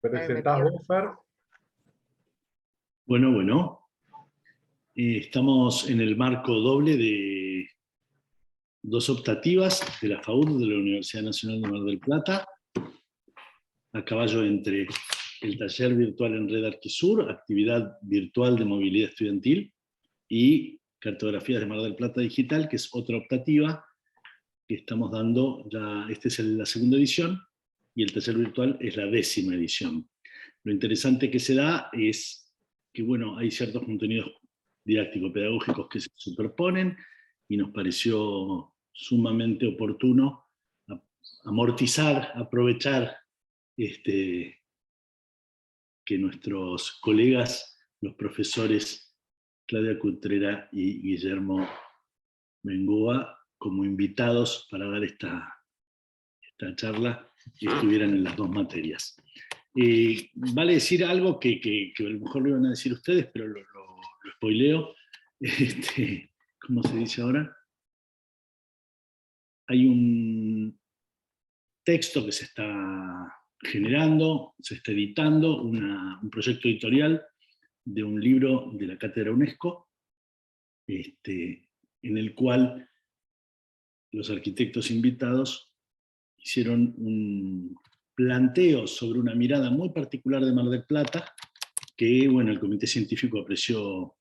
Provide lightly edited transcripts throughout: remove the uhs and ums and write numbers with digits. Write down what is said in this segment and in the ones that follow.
¿Presentás vos, Fer? Bueno. Estamos en el marco doble de dos optativas de la FAUD de la Universidad Nacional de Mar del Plata, a caballo entre el taller virtual en Red Arquisur, actividad virtual de movilidad estudiantil, y Cartografías de Mar del Plata Digital, que es otra optativa que estamos dando ya. Esta es la segunda edición, y el taller virtual es la 10ª edición. Lo interesante que se da es que, bueno, hay ciertos contenidos didáctico-pedagógicos que se superponen, y nos pareció sumamente oportuno amortizar, aprovechar que nuestros colegas, los profesores Claudia Cutrera y Guillermo Bengoa, como invitados para dar esta charla, estuvieran en las dos materias. Vale decir algo que a lo mejor lo iban a decir ustedes, pero lo spoileo. ¿Cómo se dice ahora? Hay un texto que se está generando, se está editando, un proyecto editorial de un libro de la Cátedra UNESCO, en el cual los arquitectos invitados hicieron un planteo sobre una mirada muy particular de Mar del Plata, que, bueno, el comité científico apreció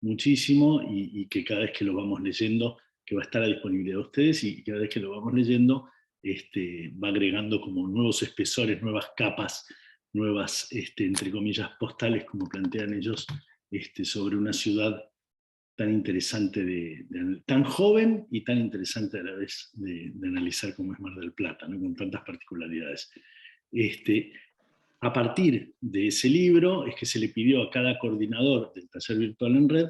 muchísimo, y que cada vez que lo vamos leyendo, que va a estar a disponibilidad de ustedes, y cada vez que lo vamos leyendo, va agregando como nuevos espesores, nuevas capas, nuevas, entre comillas, postales, como plantean ellos, sobre una ciudad tan interesante, tan joven y tan interesante a la vez de analizar, como es Mar del Plata, ¿no? Con tantas particularidades. A partir de ese libro es que se le pidió a cada coordinador del taller virtual en red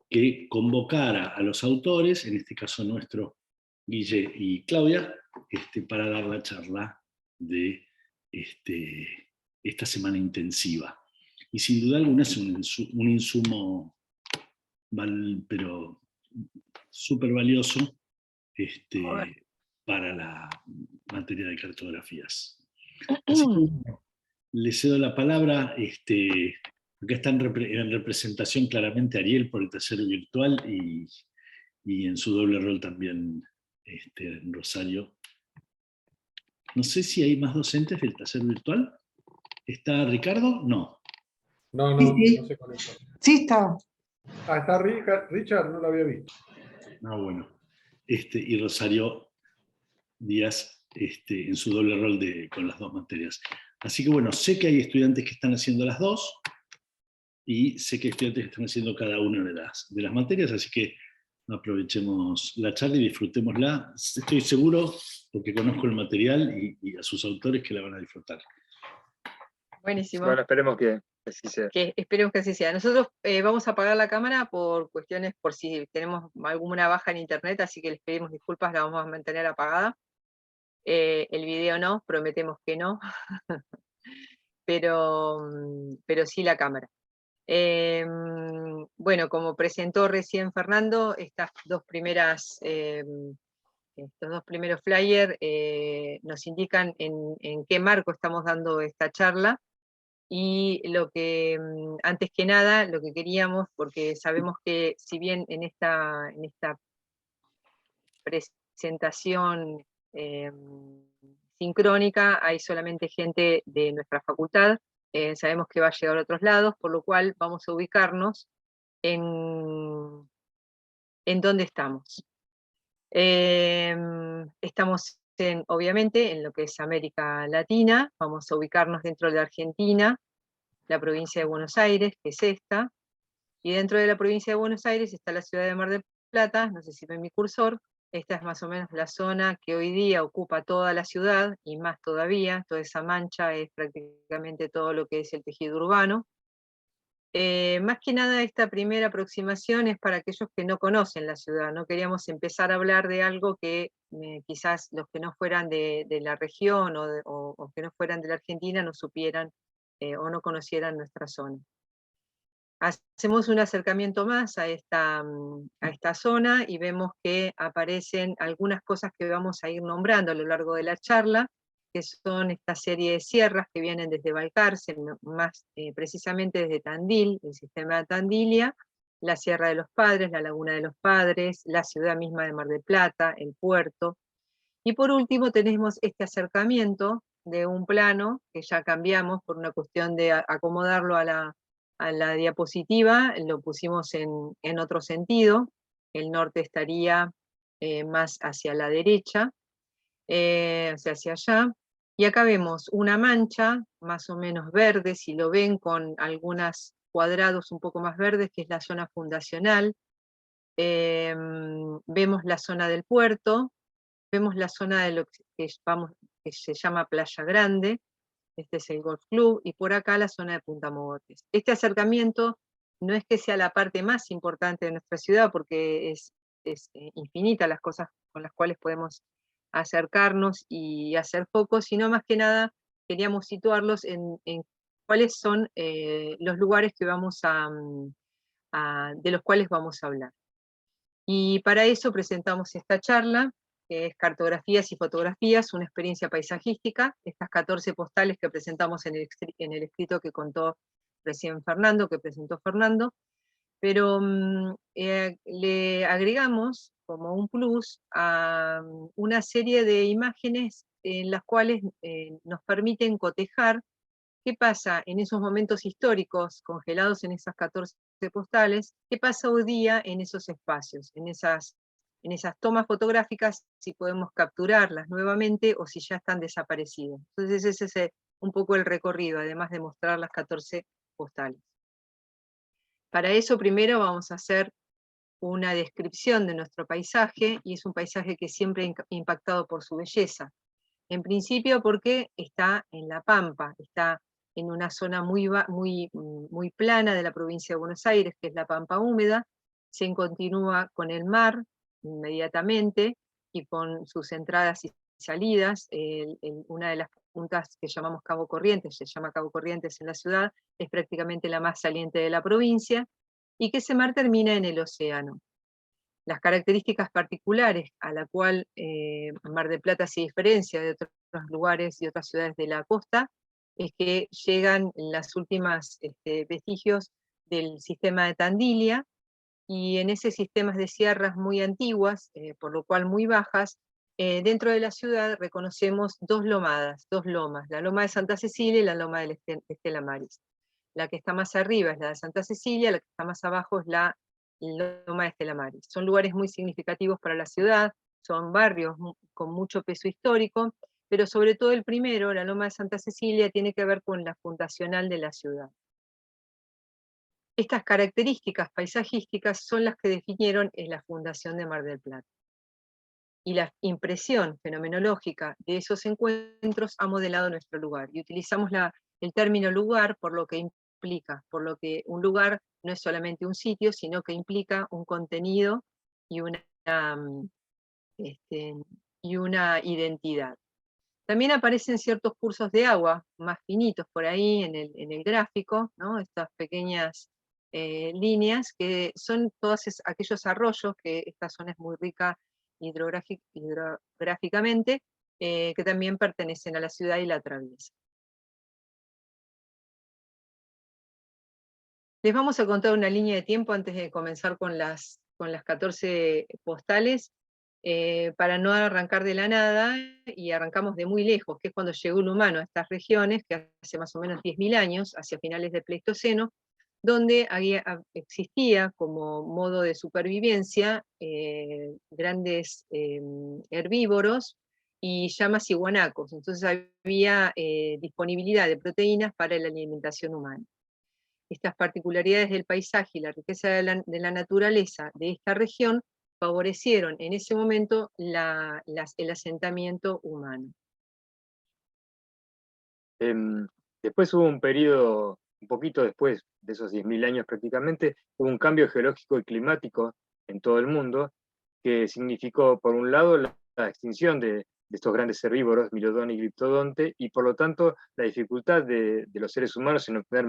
que convocara a los autores, en este caso nuestro Guille y Claudia, para dar la charla de esta semana intensiva. Y sin duda alguna es un insumo pero súper valioso para la materia de cartografías. Así que le cedo la palabra. Acá está en representación claramente Ariel por el taller virtual, y en su doble rol también Rosario. No sé si hay más docentes del taller virtual. ¿Está Ricardo? No. No Sí. se conectó. Sí, está. Está Richard, no lo había visto. Bueno. Y Rosario Díaz, en su doble rol con las dos materias. Así que, bueno, sé que hay estudiantes que están haciendo las dos, y sé que hay estudiantes que están haciendo cada una de las materias, así que aprovechemos la charla y disfrutémosla. Estoy seguro, porque conozco el material y a sus autores, que la van a disfrutar. Buenísimo. Bueno, esperemos que así sea. Esperemos que así sea. Nosotros vamos a apagar la cámara por cuestiones, por si tenemos alguna baja en internet, así que les pedimos disculpas, la vamos a mantener apagada. El video no, prometemos que no, pero sí la cámara. Bueno, como presentó recién Fernando, estos dos primeros flyers nos indican en qué marco estamos dando esta charla. Y antes que nada, lo que queríamos, porque sabemos que si bien en esta presentación sincrónica hay solamente gente de nuestra facultad, sabemos que va a llegar a otros lados, por lo cual vamos a ubicarnos en dónde estamos. Estamos obviamente en lo que es América Latina, vamos a ubicarnos dentro de Argentina, la provincia de Buenos Aires, que es esta, y dentro de la provincia de Buenos Aires está la ciudad de Mar del Plata. No sé si ven mi cursor. Esta es más o menos la zona que hoy día ocupa toda la ciudad, y más todavía, toda esa mancha es prácticamente todo lo que es el tejido urbano. Más que nada, esta primera aproximación es para aquellos que no conocen la ciudad. No queríamos empezar a hablar de algo que quizás los que no fueran de la región o que no fueran de la Argentina no supieran o no conocieran nuestra zona. Hacemos un acercamiento más a esta zona y vemos que aparecen algunas cosas que vamos a ir nombrando a lo largo de la charla, que son esta serie de sierras que vienen desde Balcarce, más precisamente desde Tandil, el sistema de Tandilia, la Sierra de los Padres, la Laguna de los Padres, la ciudad misma de Mar del Plata, el puerto. Y por último tenemos este acercamiento de un plano, que ya cambiamos por una cuestión de acomodarlo a la diapositiva, lo pusimos en otro sentido, el norte estaría más hacia la derecha, o sea, hacia allá, y acá vemos una mancha más o menos verde, si lo ven con algunos cuadrados un poco más verdes, que es la zona fundacional. Vemos la zona del puerto, vemos la zona de lo que se llama Playa Grande, este es el Golf Club, y por acá la zona de Punta Mogotes. Este acercamiento no es que sea la parte más importante de nuestra ciudad, porque es infinita las cosas con las cuales podemos acercarnos y hacer foco, sino más que nada queríamos situarlos en cuáles son los lugares que de los cuales vamos a hablar. Y para eso presentamos esta charla, que es Cartografías y Fotografías, una experiencia paisajística, estas 14 postales que presentamos en el escrito que contó recién Fernando, que presentó Fernando, pero le agregamos como un plus a una serie de imágenes en las cuales nos permiten cotejar qué pasa en esos momentos históricos congelados en esas 14 postales, qué pasa hoy día en esos espacios, en esas tomas fotográficas, si podemos capturarlas nuevamente o si ya están desaparecidas. Entonces ese es un poco el recorrido, además de mostrar las 14 postales. Para eso primero vamos a hacer una descripción de nuestro paisaje, y es un paisaje que siempre ha impactado por su belleza. En principio porque está en la Pampa, está en una zona muy plana de la provincia de Buenos Aires, que es la Pampa húmeda, se continúa con el mar inmediatamente, y con sus entradas y salidas. Una de las puntas que llamamos Cabo Corrientes, se llama Cabo Corrientes en la ciudad, es prácticamente la más saliente de la provincia, y que ese mar termina en el océano. Las características particulares a la cual Mar del Plata se diferencia de otros lugares y otras ciudades de la costa, es que llegan las últimas vestigios del sistema de Tandilia, y en ese sistema de sierras muy antiguas, por lo cual muy bajas, dentro de la ciudad reconocemos dos lomas, la loma de Santa Cecilia y la loma de Estela Maris. La que está más arriba es la de Santa Cecilia, la que está más abajo es la loma de Estela Maris. Son lugares muy significativos para la ciudad, son barrios con mucho peso histórico, pero sobre todo el primero, la loma de Santa Cecilia, tiene que ver con la fundacional de la ciudad. Estas características paisajísticas son las que definieron la fundación de Mar del Plata. Y la impresión fenomenológica de esos encuentros ha modelado nuestro lugar. Y utilizamos el término lugar por lo que implica, por lo que un lugar no es solamente un sitio, sino que implica un contenido y una identidad. También aparecen ciertos cursos de agua más finitos por ahí en el gráfico, ¿no? Estas pequeñas líneas que son todos aquellos arroyos, que esta zona es muy rica hidrográficamente, que también pertenecen a la ciudad y la atraviesan. Les vamos a contar una línea de tiempo antes de comenzar con las 14 postales, para no arrancar de la nada, y arrancamos de muy lejos, que es cuando llegó el humano a estas regiones, que hace más o menos 10.000 años, hacia finales del Pleistoceno, donde existía como modo de supervivencia grandes herbívoros y llamas y guanacos. Entonces había disponibilidad de proteínas para la alimentación humana. Estas particularidades del paisaje y la riqueza de la naturaleza de esta región favorecieron en ese momento el asentamiento humano. Después hubo un periodo, un poquito después de esos 10.000 años prácticamente, hubo un cambio geológico y climático en todo el mundo, que significó, por un lado, la extinción de estos grandes herbívoros, Milodon y Gliptodonte, y por lo tanto la dificultad de los seres humanos en obtener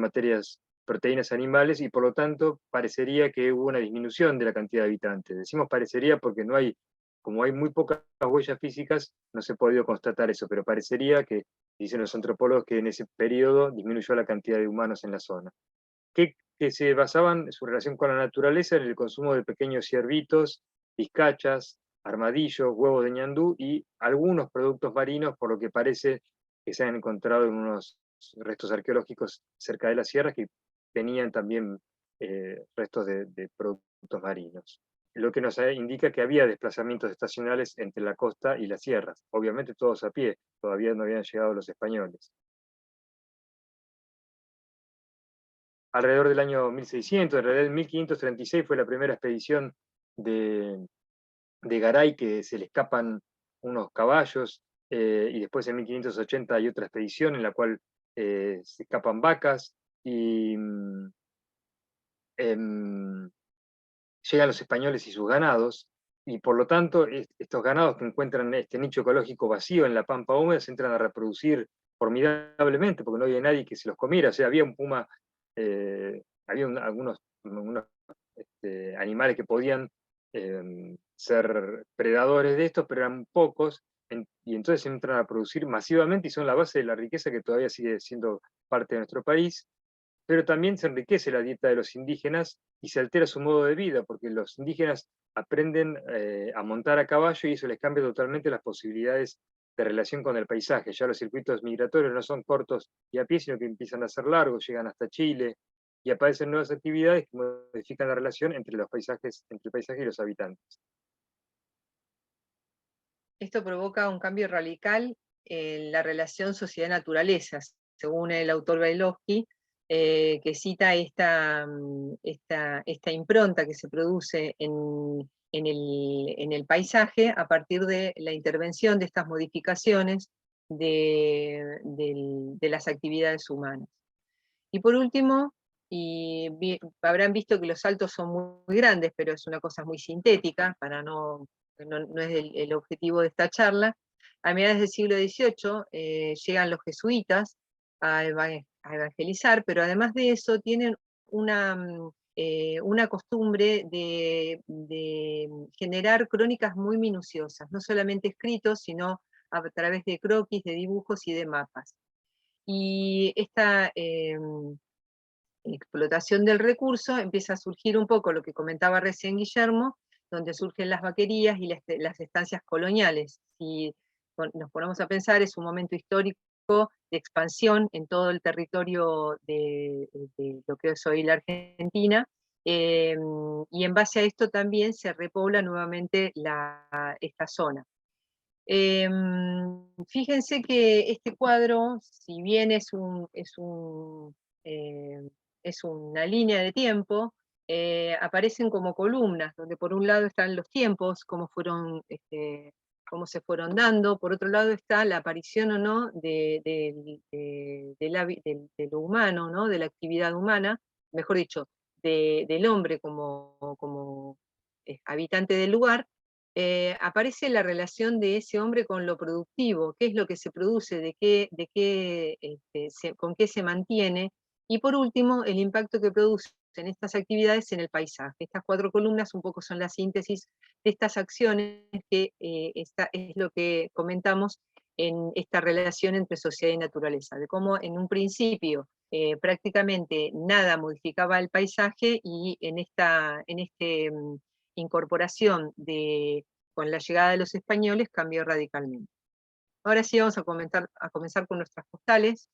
proteínas animales, y por lo tanto parecería que hubo una disminución de la cantidad de habitantes. Decimos parecería porque no hay como hay muy pocas huellas físicas, no se ha podido constatar eso, pero parecería que, dicen los antropólogos, que en ese periodo disminuyó la cantidad de humanos en la zona. Que se basaban su relación con la naturaleza en el consumo de pequeños ciervitos, vizcachas, armadillos, huevos de ñandú y algunos productos marinos, por lo que parece que se han encontrado en unos restos arqueológicos cerca de las sierras que tenían también restos de productos marinos. Lo que nos indica que había desplazamientos estacionales entre la costa y las sierras, obviamente todos a pie, todavía no habían llegado los españoles. Alrededor del año 1600, en realidad en 1536 fue la primera expedición de Garay, que se le escapan unos caballos, y después en 1580 hay otra expedición en la cual se escapan vacas, y llegan los españoles y sus ganados, y por lo tanto estos ganados que encuentran este nicho ecológico vacío en la pampa húmeda se entran a reproducir formidablemente, porque no había nadie que se los comiera, o sea, había un puma, había algunos animales que podían ser predadores de estos, pero eran pocos, y entonces se entran a producir masivamente y son la base de la riqueza que todavía sigue siendo parte de nuestro país, pero también se enriquece la dieta de los indígenas y se altera su modo de vida, porque los indígenas aprenden a montar a caballo y eso les cambia totalmente las posibilidades de relación con el paisaje. Ya los circuitos migratorios no son cortos y a pie, sino que empiezan a ser largos, llegan hasta Chile, y aparecen nuevas actividades que modifican la relación entre los paisajes, entre el paisaje y los habitantes. Esto provoca un cambio radical en la relación sociedad-naturaleza, según el autor Bailovsky, que cita esta impronta que se produce en el paisaje a partir de la intervención de estas modificaciones de las actividades humanas. Y por último, habrán visto que los saltos son muy grandes, pero es una cosa muy sintética, no es el objetivo de esta charla. A mediados del siglo XVIII llegan los jesuitas a evangelizar, pero además de eso tienen una costumbre de generar crónicas muy minuciosas, no solamente escritos, sino a través de croquis, de dibujos y de mapas. Y esta explotación del recurso empieza a surgir un poco lo que comentaba recién Guillermo, donde surgen las vaquerías y las estancias coloniales. Si nos ponemos a pensar, es un momento histórico de expansión en todo el territorio de lo que es hoy la Argentina, y en base a esto también se repobla nuevamente esta zona. Fíjense que este cuadro, si bien es una línea de tiempo, aparecen como columnas, donde por un lado están los tiempos, cómo se fueron dando, por otro lado está la aparición o no de lo humano, ¿no? De la actividad humana, mejor dicho, del hombre como habitante del lugar. Aparece la relación de ese hombre con lo productivo, qué es lo que se produce, con qué se mantiene, y por último, el impacto que producen estas actividades en el paisaje. Estas 4 columnas un poco son la síntesis de estas acciones que es lo que comentamos en esta relación entre sociedad y naturaleza, de cómo en un principio prácticamente nada modificaba el paisaje y en esta incorporación con la llegada de los españoles cambió radicalmente. Ahora sí vamos a comenzar con nuestras postales.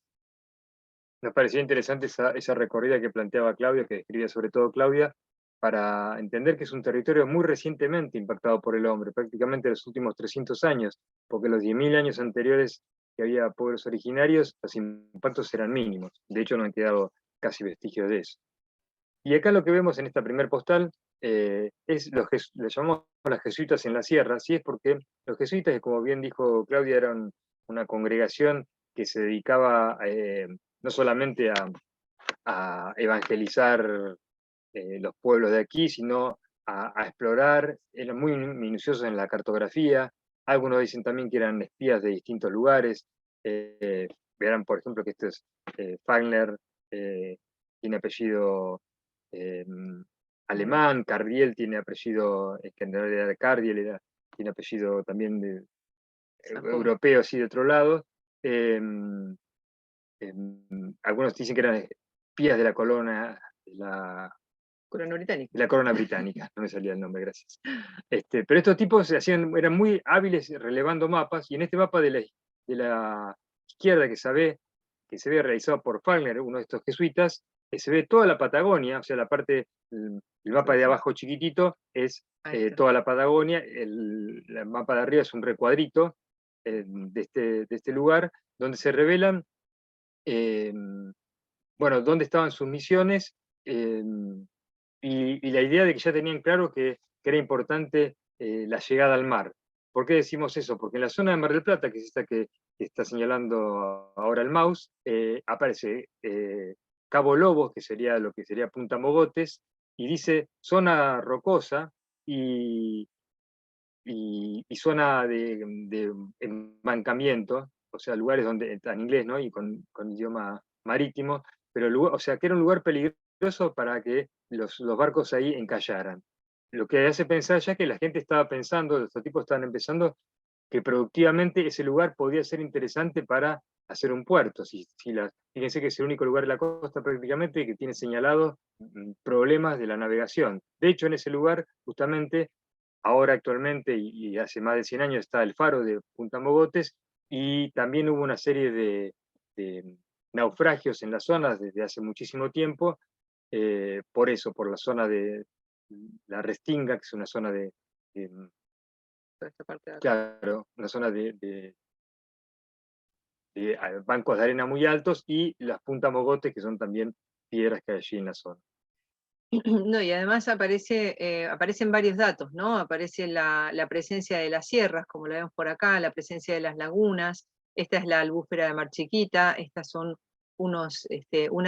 Nos parecía interesante esa recorrida que planteaba Claudia, que describía sobre todo Claudia, para entender que es un territorio muy recientemente impactado por el hombre, prácticamente los últimos 300 años, porque los 10.000 años anteriores que había pueblos originarios, los impactos eran mínimos. De hecho, no han quedado casi vestigios de eso. Y acá lo que vemos en esta primer postal es le llamamos las jesuitas en la sierra, así es porque los jesuitas, que como bien dijo Claudia, eran una congregación que se dedicaba no solamente a evangelizar los pueblos de aquí, sino a explorar, eran muy minuciosos en la cartografía, algunos dicen también que eran espías de distintos lugares, verán por ejemplo que este es Fagner, tiene apellido alemán, Cardiel tiene apellido, que en realidad era Cardiel, era tiene apellido también de, Sajón. europeo, así de otro lado. Algunos dicen que eran espías de la corona, Corona británica. de la corona británica, no me salía el nombre, gracias. Pero estos tipos eran muy hábiles relevando mapas, y en este mapa de la izquierda que se ve realizado por Fagner, uno de estos jesuitas, se ve toda la Patagonia, o sea, la parte, el mapa de abajo chiquitito es Ahí está. toda la Patagonia, el mapa de arriba es un recuadrito de este lugar, donde se revelan, bueno, dónde estaban sus misiones, y la idea de que ya tenían claro que era importante la llegada al mar. ¿Por qué decimos eso? Porque en la zona de Mar del Plata, que es esta que está señalando ahora el mouse, aparece Cabo Lobos, que sería lo que sería Punta Mogotes, y dice zona rocosa y zona de embancamiento, o sea, lugares donde, está en inglés, ¿no? Y con idioma marítimo, pero o sea, que era un lugar peligroso para que los barcos ahí encallaran. Lo que hace pensar ya que la gente estaba pensando, los tipos estaban empezando, que productivamente ese lugar podía ser interesante para hacer un puerto. Fíjense que es el único lugar de la costa prácticamente que tiene señalados problemas de la navegación. De hecho, en ese lugar, justamente, ahora actualmente y hace más de 100 años está el faro de Punta Mogotes, y también hubo una serie de naufragios en la zona desde hace muchísimo tiempo, por eso, por la zona de la Restinga, que es una zona Toda esta parte de acá. claro, una zona de bancos de arena muy altos, y las Punta Mogotes, que son también piedras que hay allí en la zona. No, y además aparecen varios datos, ¿no? Aparece la presencia de las sierras, como la vemos por acá, la presencia de las lagunas. Esta es la albúfera de Mar Chiquita, estas son unas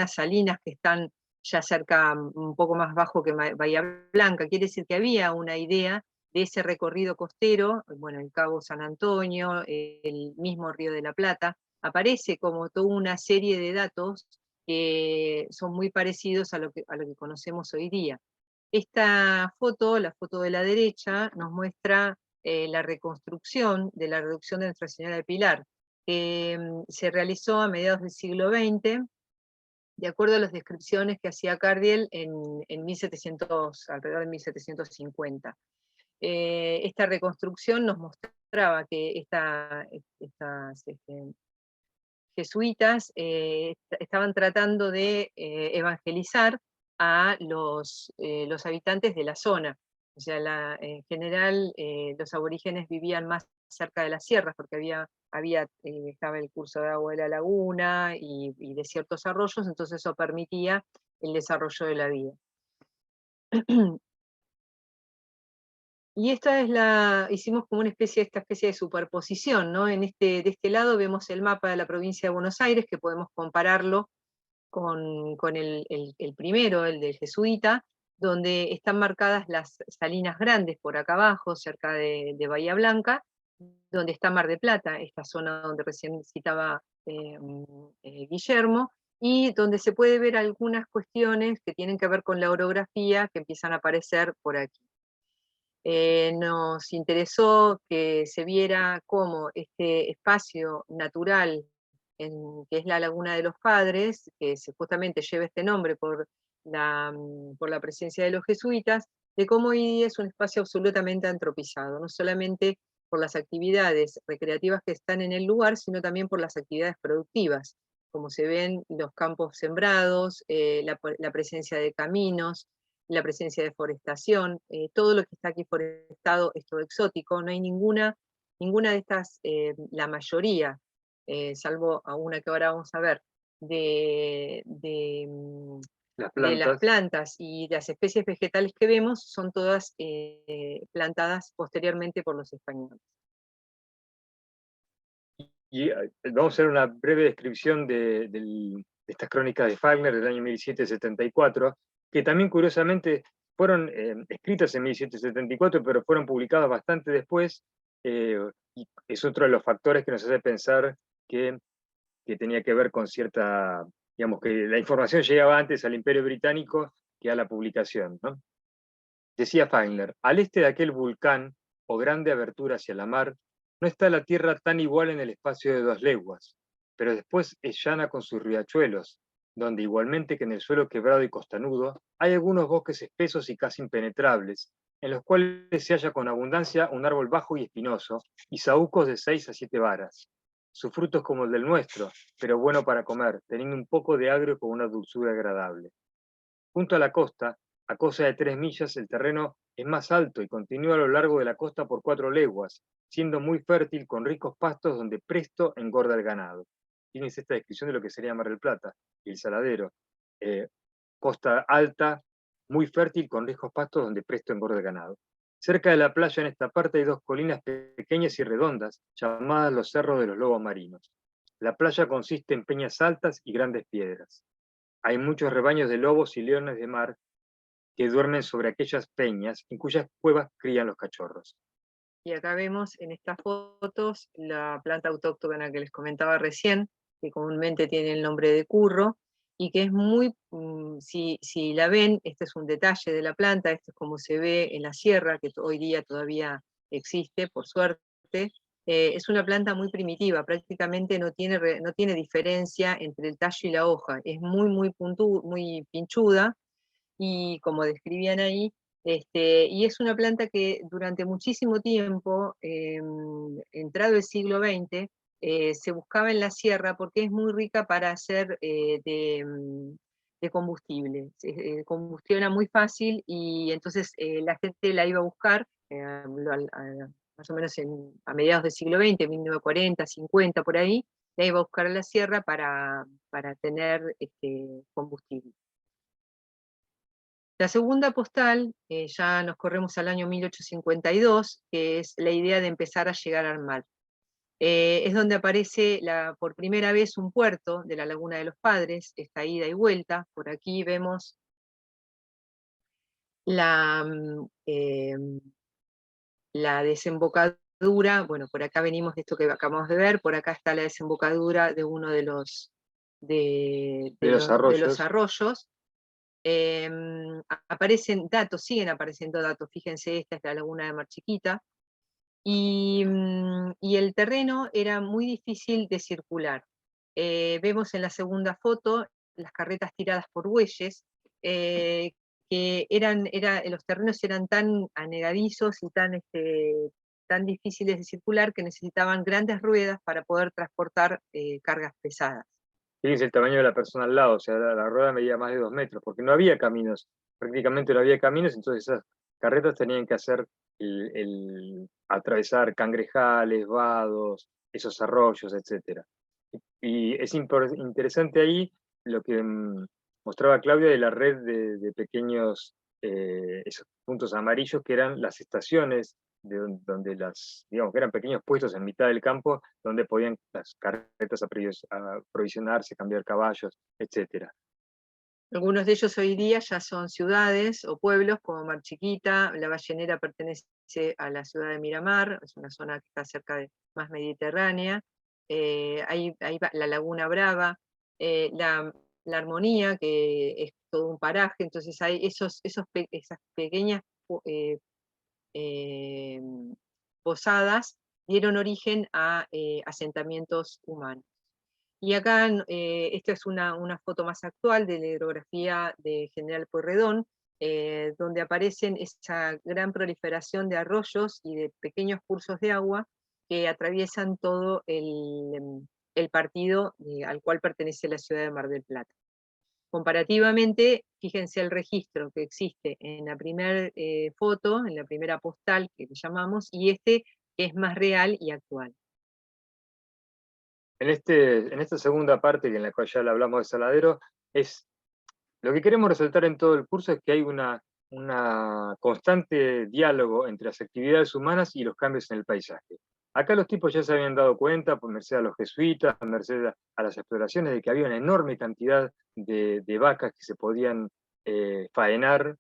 salinas que están ya cerca, un poco más bajo que Bahía Blanca. Quiere decir que había una idea de ese recorrido costero, bueno, el Cabo San Antonio, el mismo Río de la Plata. Aparece como toda una serie de datos que son muy parecidos a lo que conocemos hoy día. Esta foto, la foto de la derecha, nos muestra la reconstrucción de la reducción de Nuestra Señora del Pilar, que se realizó a mediados del siglo XX, de acuerdo a las descripciones que hacía Cardiel en 1700, alrededor de 1750. Esta reconstrucción nos mostraba que estas jesuitas estaban tratando de evangelizar a los habitantes de la zona. O sea, en general los aborígenes vivían más cerca de las sierras porque estaba el curso de agua de la laguna y de ciertos arroyos, entonces eso permitía el desarrollo de la vida. Y hicimos como esta especie de superposición, ¿no? De este lado vemos el mapa de la provincia de Buenos Aires, que podemos compararlo con el primero, el del jesuita, donde están marcadas las salinas grandes por acá abajo, cerca de Bahía Blanca, donde está Mar de Plata, esta zona donde recién citaba Guillermo, y donde se puede ver algunas cuestiones que tienen que ver con la orografía que empiezan a aparecer por aquí. Nos interesó que se viera cómo este espacio natural, que es la Laguna de los Padres, que justamente lleva este nombre por la presencia de los jesuitas, de cómo hoy día es un espacio absolutamente antropizado, no solamente por las actividades recreativas que están en el lugar, sino también por las actividades productivas, como se ven los campos sembrados, la presencia de caminos, la presencia de forestación, todo lo que está aquí forestado es todo exótico, no hay ninguna de estas, la mayoría, salvo a una que ahora vamos a ver, de las plantas y las especies vegetales que vemos son todas plantadas posteriormente por los españoles. Y vamos a hacer una breve descripción de estas crónicas de Fagner del año 1774, que también curiosamente fueron escritas en 1774, pero fueron publicadas bastante después, y es otro de los factores que nos hace pensar que tenía que ver con cierta, digamos, que la información llegaba antes al Imperio Británico que a la publicación, ¿no? Decía Fagner, al este de aquel volcán o grande abertura hacia la mar, no está la tierra tan igual en el espacio de 2 leguas, pero después es llana con sus riachuelos, donde igualmente que en el suelo quebrado y costanudo, hay algunos bosques espesos y casi impenetrables, en los cuales se halla con abundancia un árbol bajo y espinoso, y saúcos de 6 a 7 varas. Su fruto es como el del nuestro, pero bueno para comer, teniendo un poco de agrio con una dulzura agradable. Junto a la costa, a cosa de 3 millas, el terreno es más alto y continúa a lo largo de la costa por 4 leguas, siendo muy fértil con ricos pastos donde presto engorda el ganado. Tienes esta descripción de lo que sería Mar del Plata y el Saladero. Costa alta, muy fértil con ricos pastos donde presto engorda el ganado. Cerca de la playa en esta parte hay 2 colinas pequeñas y redondas, llamadas los Cerros de los Lobos Marinos. La playa consiste en peñas altas y grandes piedras. Hay muchos rebaños de lobos y leones de mar que duermen sobre aquellas peñas, en cuyas cuevas crían los cachorros. Y acá vemos en estas fotos la planta autóctona que les comentaba recién, que comúnmente tiene el nombre de curro, y que es muy, si la ven, este es un detalle de la planta, esto es como se ve en la sierra, que hoy día todavía existe, por suerte. Es una planta muy primitiva, prácticamente no tiene diferencia entre el tallo y la hoja, es muy pinchuda, y como describían ahí, y es una planta que durante muchísimo tiempo, entrado el siglo XX, se buscaba en la sierra porque es muy rica para hacer de combustible. Combustiona muy fácil y entonces la gente la iba a buscar más o menos a mediados del siglo XX, 1940, 50, por ahí, la iba a buscar a la sierra para tener combustible. La segunda postal, ya nos corremos al año 1852, que es la idea de empezar a llegar al mar. Es donde aparece por primera vez un puerto de la Laguna de los Padres, esta ida y vuelta. Por aquí vemos la desembocadura, bueno, por acá venimos de esto que acabamos de ver, por acá está la desembocadura de uno de los arroyos. Aparecen datos, siguen apareciendo datos, fíjense, esta es la laguna de Mar Chiquita, y el terreno era muy difícil de circular. Vemos en la segunda foto las carretas tiradas por bueyes, que los terrenos eran tan anegadizos y tan difíciles de circular que necesitaban grandes ruedas para poder transportar cargas pesadas. Fíjense el tamaño de la persona al lado, o sea, la rueda medía más de 2 metros, porque no había caminos, prácticamente no había caminos, entonces esas carretas tenían que hacer atravesar cangrejales, vados, esos arroyos, etc. Y es interesante ahí lo que mostraba Claudia de la red de pequeños, esos puntos amarillos que eran las estaciones, donde digamos que eran pequeños puestos en mitad del campo, donde podían las carretas aprovisionarse, cambiar caballos, etc. Algunos de ellos hoy día ya son ciudades o pueblos, como Mar Chiquita. La Ballenera pertenece a la ciudad de Miramar, es una zona que está cerca de más mediterránea. Ahí va la Laguna Brava, la Armonía, que es todo un paraje, entonces hay esas pequeñas posadas dieron origen a asentamientos humanos. Y acá, esta es una foto más actual de la hidrografía de General Pueyrredón, donde aparecen esa gran proliferación de arroyos y de pequeños cursos de agua que atraviesan todo el partido al cual pertenece la ciudad de Mar del Plata. Comparativamente, fíjense el registro que existe en la primera foto, en la primera postal que le llamamos, y que es más real y actual. En esta segunda parte, en la cual ya le hablamos de Saladero, lo que queremos resaltar en todo el curso es que hay una constante diálogo entre las actividades humanas y los cambios en el paisaje. Acá los tipos ya se habían dado cuenta, por merced a los jesuitas, por merced a las exploraciones, de que había una enorme cantidad de vacas que se podían faenar,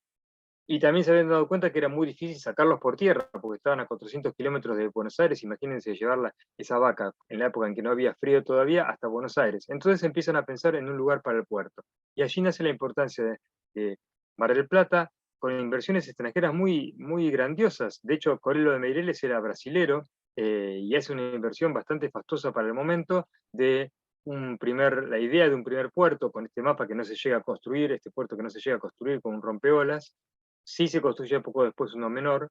y también se habían dado cuenta que era muy difícil sacarlos por tierra, porque estaban a 400 kilómetros de Buenos Aires. Imagínense llevar esa vaca, en la época en que no había frío todavía, hasta Buenos Aires. Entonces empiezan a pensar en un lugar para el puerto. Y allí nace la importancia de Mar del Plata, con inversiones extranjeras muy, muy grandiosas. De hecho, Corello de Meireles era brasilero, y hace una inversión bastante fastuosa para el momento de la idea de un primer puerto con este mapa que no se llega a construir, este puerto que no se llega a construir con un rompeolas. Sí se construye poco después uno menor,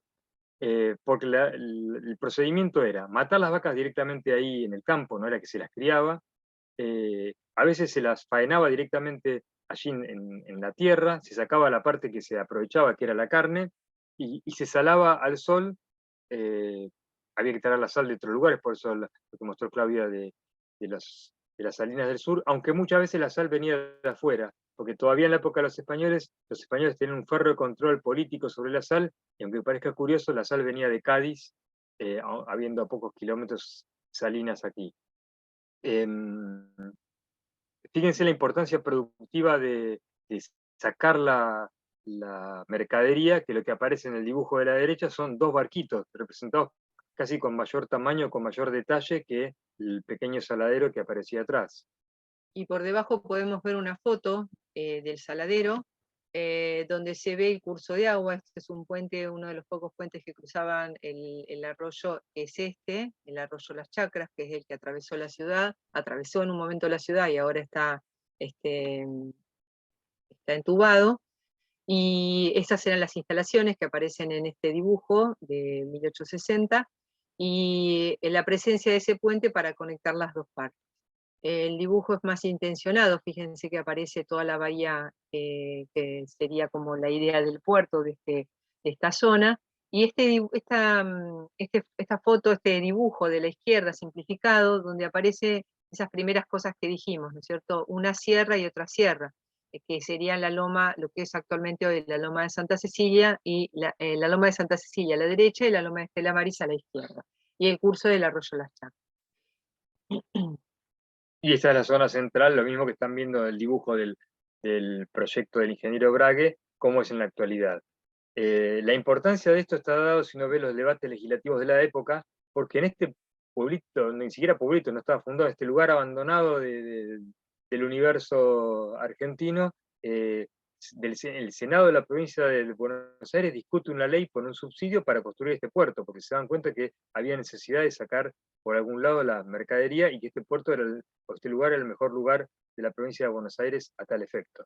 porque el procedimiento era matar las vacas directamente ahí en el campo, no era que se las criaba. A veces se las faenaba directamente allí en la tierra, se sacaba la parte que se aprovechaba, que era la carne, y se salaba al sol. Había que traer la sal de otros lugares, por eso lo que mostró Claudia de las salinas del sur, aunque muchas veces la sal venía de afuera, porque todavía en la época de los españoles tenían un férreo control político sobre la sal, y aunque parezca curioso, la sal venía de Cádiz, habiendo a pocos kilómetros salinas aquí. Fíjense la importancia productiva de sacar la mercadería, que lo que aparece en el dibujo de la derecha son dos barquitos, representados casi con mayor tamaño, con mayor detalle que el pequeño saladero que aparecía atrás. Y por debajo podemos ver una foto del saladero, donde se ve el curso de agua. Este es un puente, uno de los pocos puentes que cruzaban el arroyo, es el arroyo Las Chacras, que es el que atravesó la ciudad, atravesó en un momento la ciudad y ahora está entubado. Y esas eran las instalaciones que aparecen en este dibujo de 1860, y la presencia de ese puente para conectar las dos partes. El dibujo es más intencionado, fíjense que aparece toda la bahía, que sería como la idea del puerto de esta zona, y esta foto, este dibujo de la izquierda simplificado, donde aparece esas primeras cosas que dijimos, ¿no es cierto? Una sierra y otra sierra, que serían la loma, lo que es actualmente hoy la loma de Santa Cecilia, y la loma de Santa Cecilia a la derecha y la loma de Estela Maris a la izquierda, y el curso del arroyo Las Chacras. Y esta es la zona central, lo mismo que están viendo el dibujo del proyecto del ingeniero Brague, como es en la actualidad. La importancia de esto está dado si uno ve los debates legislativos de la época, porque en este pueblito, ni siquiera pueblito, no estaba fundado, este lugar abandonado del universo argentino, el Senado de la provincia de Buenos Aires discute una ley por un subsidio para construir este puerto, porque se dan cuenta que había necesidad de sacar por algún lado la mercadería y que este puerto este lugar era el mejor lugar de la provincia de Buenos Aires a tal efecto.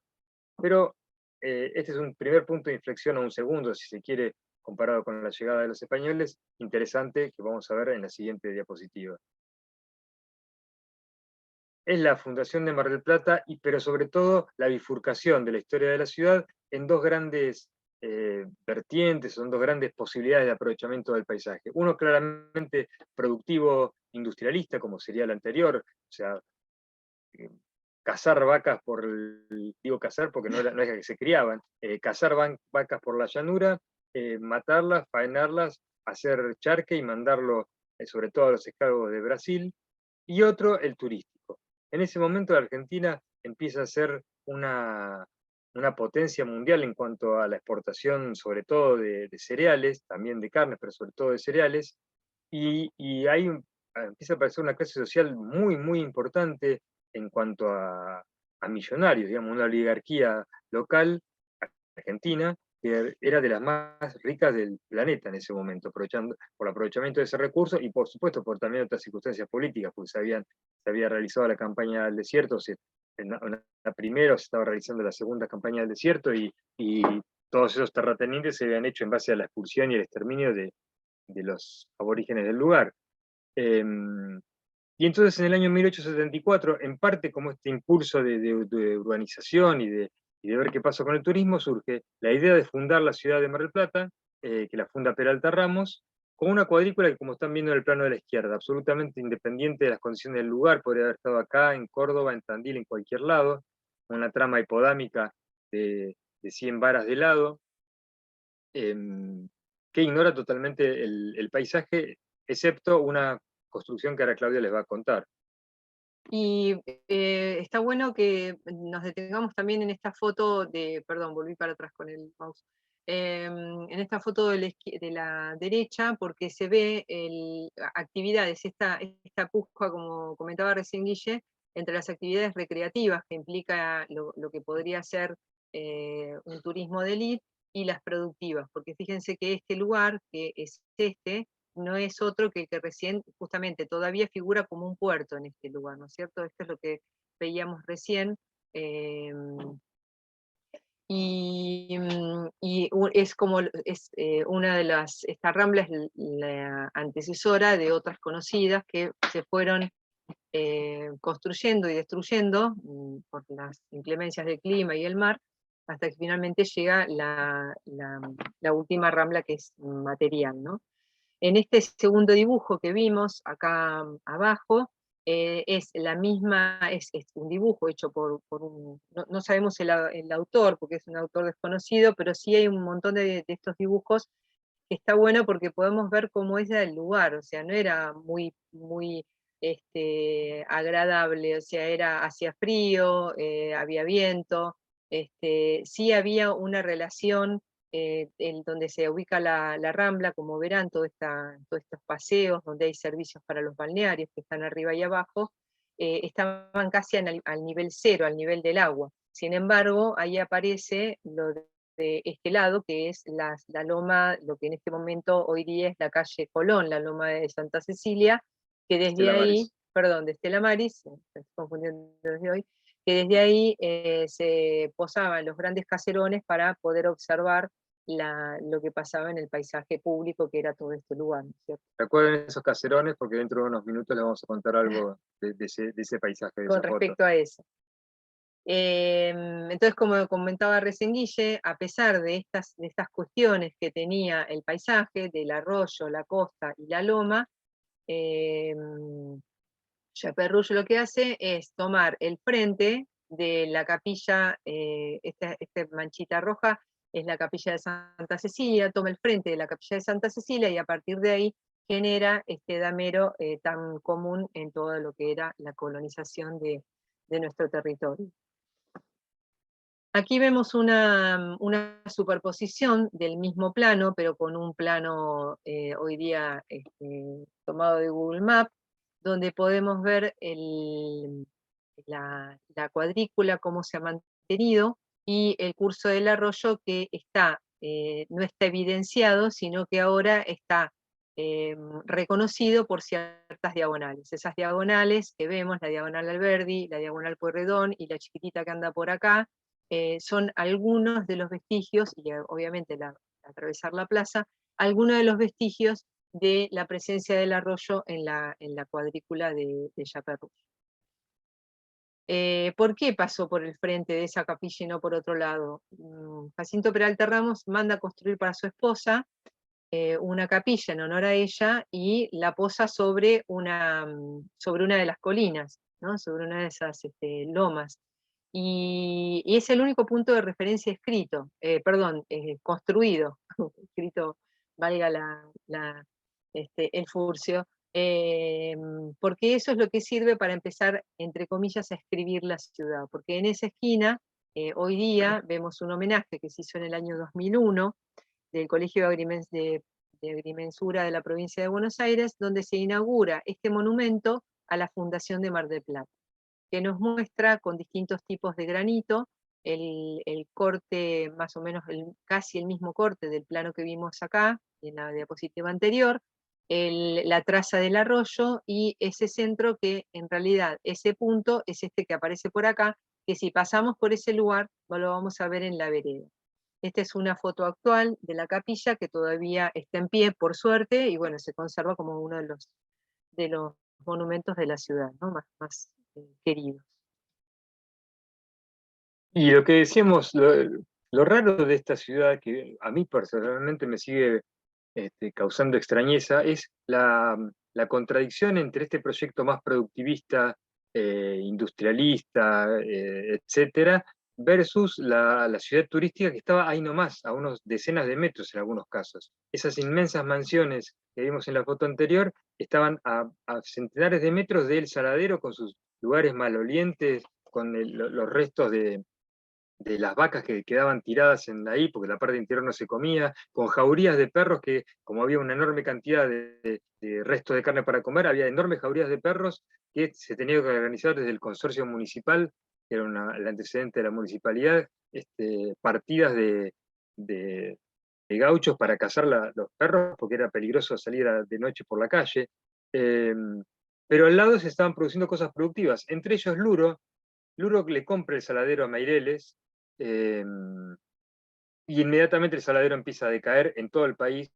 Pero este es un primer punto de inflexión, o un segundo, si se quiere, comparado con la llegada de los españoles, interesante, que vamos a ver en la siguiente diapositiva. Es la fundación de Mar del Plata, pero sobre todo la bifurcación de la historia de la ciudad en dos grandes vertientes, son dos grandes posibilidades de aprovechamiento del paisaje. Uno claramente productivo industrialista, como sería el anterior, o sea, cazar vacas digo cazar porque no es que se criaban, cazar vacas por la llanura, matarlas, faenarlas, hacer charque y mandarlo sobre todo a los esclavos de Brasil, y otro, el turístico. En ese momento la Argentina empieza a ser una potencia mundial en cuanto a la exportación, sobre todo de cereales, también de carnes, pero sobre todo de cereales, y empieza a aparecer una clase social muy, muy importante en cuanto a millonarios, digamos, una oligarquía local argentina, que era de las más ricas del planeta en ese momento, por el aprovechamiento de ese recurso y por supuesto por también otras circunstancias políticas, porque se había realizado la campaña del desierto, en la primera se estaba realizando la segunda campaña del desierto, y todos esos terratenientes se habían hecho en base a la expulsión y el exterminio de los aborígenes del lugar. Y entonces en el año 1874, en parte como este impulso de urbanización y de ver qué pasó con el turismo, surge la idea de fundar la ciudad de Mar del Plata, que la funda Peralta Ramos, con una cuadrícula que, como están viendo en el plano de la izquierda, absolutamente independiente de las condiciones del lugar, podría haber estado acá, en Córdoba, en Tandil, en cualquier lado, una trama hipodámica de 100 varas de lado, que ignora totalmente el paisaje, excepto una construcción que ahora Claudia les va a contar. Y está bueno que nos detengamos también en esta foto perdón, volví para atrás con el mouse, en esta foto de la derecha, porque se ve actividades, esta puja, como comentaba recién Guille, entre las actividades recreativas que implica lo que podría ser un turismo de élite, y las productivas, porque fíjense que este lugar, que es este, no es otro que el que recién, justamente, todavía figura como un puerto en este lugar, ¿no es cierto? Esto es lo que veíamos recién. Es como, una de esta rambla es la antecesora de otras conocidas que se fueron construyendo y destruyendo por las inclemencias del clima y el mar, hasta que finalmente llega la última rambla, que es material, ¿no? En este segundo dibujo que vimos acá abajo, es la misma, es un dibujo hecho por un, no sabemos el autor, porque es un autor desconocido, pero sí hay un montón de estos dibujos que está bueno porque podemos ver cómo era el lugar, o sea, no era muy agradable, o sea, hacía frío, había viento, sí había una relación en donde se ubica la Rambla, como verán, todos estos paseos donde hay servicios para los balnearios que están arriba y abajo, estaban casi al nivel cero, al nivel del agua. Sin embargo, ahí aparece lo de este lado, que es la loma, lo que en este momento hoy día es la calle Colón, la loma de Santa Cecilia, que desde Estela ahí, Maris. perdón, de Estela Maris, me estoy confundiendo desde hoy, que desde ahí se posaban los grandes caserones para poder observar lo que pasaba en el paisaje público, que era todo este lugar, ¿no es cierto? Recuerden esos caserones porque dentro de unos minutos les vamos a contar algo de ese paisaje, de Con esa foto. respecto a eso. Entonces, como comentaba recién Guille, a pesar de estas cuestiones que tenía el paisaje, del arroyo, la costa y la loma, Chaperrouche lo que hace es tomar el frente de la capilla, esta manchita roja es la capilla de Santa Cecilia, toma el frente de la capilla de Santa Cecilia y a partir de ahí genera este damero tan común en todo lo que era la colonización de nuestro territorio. Aquí vemos una superposición del mismo plano, pero con un plano hoy día tomado de Google Maps, donde podemos ver la cuadrícula, cómo se ha mantenido, y el curso del arroyo que no está evidenciado, sino que ahora está reconocido por ciertas diagonales. Esas diagonales que vemos, la diagonal Alberdi, la diagonal Pueyrredón y la chiquitita que anda por acá, son algunos de los vestigios, y obviamente atravesar la plaza, algunos de los vestigios de la presencia del arroyo en la cuadrícula de Chaperrouche. ¿Por qué pasó por el frente de esa capilla y no por otro lado? Jacinto Peralta Ramos manda a construir para su esposa una capilla en honor a ella y la posa sobre una de las colinas, ¿no? Sobre una de esas lomas. Y es el único punto de referencia escrito, construido, escrito, valga el furcio, porque eso es lo que sirve para empezar, entre comillas, a escribir la ciudad, porque en esa esquina, hoy día, vemos un homenaje que se hizo en el año 2001, del Colegio de Agrimensura de la provincia de Buenos Aires, donde se inaugura este monumento a la Fundación de Mar del Plata, que nos muestra con distintos tipos de granito el corte, más o menos casi el mismo corte del plano que vimos acá, en la diapositiva anterior, la traza del arroyo y ese centro que en realidad ese punto es este que aparece por acá, que si pasamos por ese lugar lo vamos a ver en la vereda. Esta es una foto actual de la capilla que todavía está en pie, por suerte, y bueno, se conserva como uno de los monumentos de la ciudad, ¿no? más queridos. Y lo que decíamos, lo raro de esta ciudad, que a mí personalmente me sigue causando extrañeza, es la contradicción entre este proyecto más productivista, industrialista, etcétera, versus la ciudad turística que estaba ahí nomás, a unos decenas de metros en algunos casos. Esas inmensas mansiones que vimos en la foto anterior estaban a centenares de metros del Saladero, con sus lugares malolientes, con los restos de las vacas que quedaban tiradas ahí, porque la parte interior no se comía, con jaurías de perros que, como había una enorme cantidad de restos de carne para comer, había enormes jaurías de perros que se tenía que organizar desde el consorcio municipal, que era el antecedente de la municipalidad, partidas de de gauchos para cazar los perros, porque era peligroso salir de noche por la calle. Pero al lado se estaban produciendo cosas productivas, entre ellos Luro. Luro le compra el saladero a Meireles, y inmediatamente el saladero empieza a decaer en todo el país,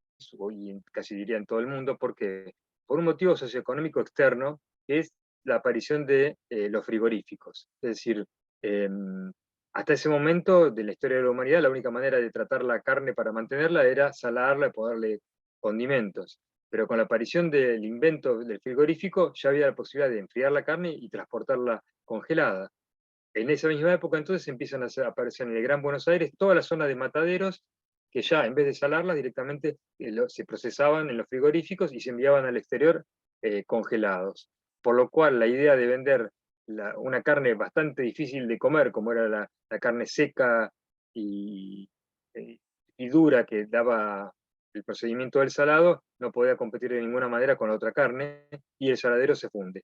y casi diría en todo el mundo, porque por un motivo socioeconómico externo, que es la aparición de los frigoríficos. Es decir, hasta ese momento de la historia de la humanidad, la única manera de tratar la carne para mantenerla era salarla y ponerle condimentos. Pero con la aparición del invento del frigorífico, ya había la posibilidad de enfriar la carne y transportarla congelada. En esa misma época entonces empiezan a aparecer en el Gran Buenos Aires toda la zona de mataderos que ya en vez de salarlas directamente se procesaban en los frigoríficos y se enviaban al exterior congelados. Por lo cual la idea de vender una carne bastante difícil de comer, como era la carne seca y, y dura que daba el procedimiento del salado, no podía competir de ninguna manera con la otra carne y el saladero se funde.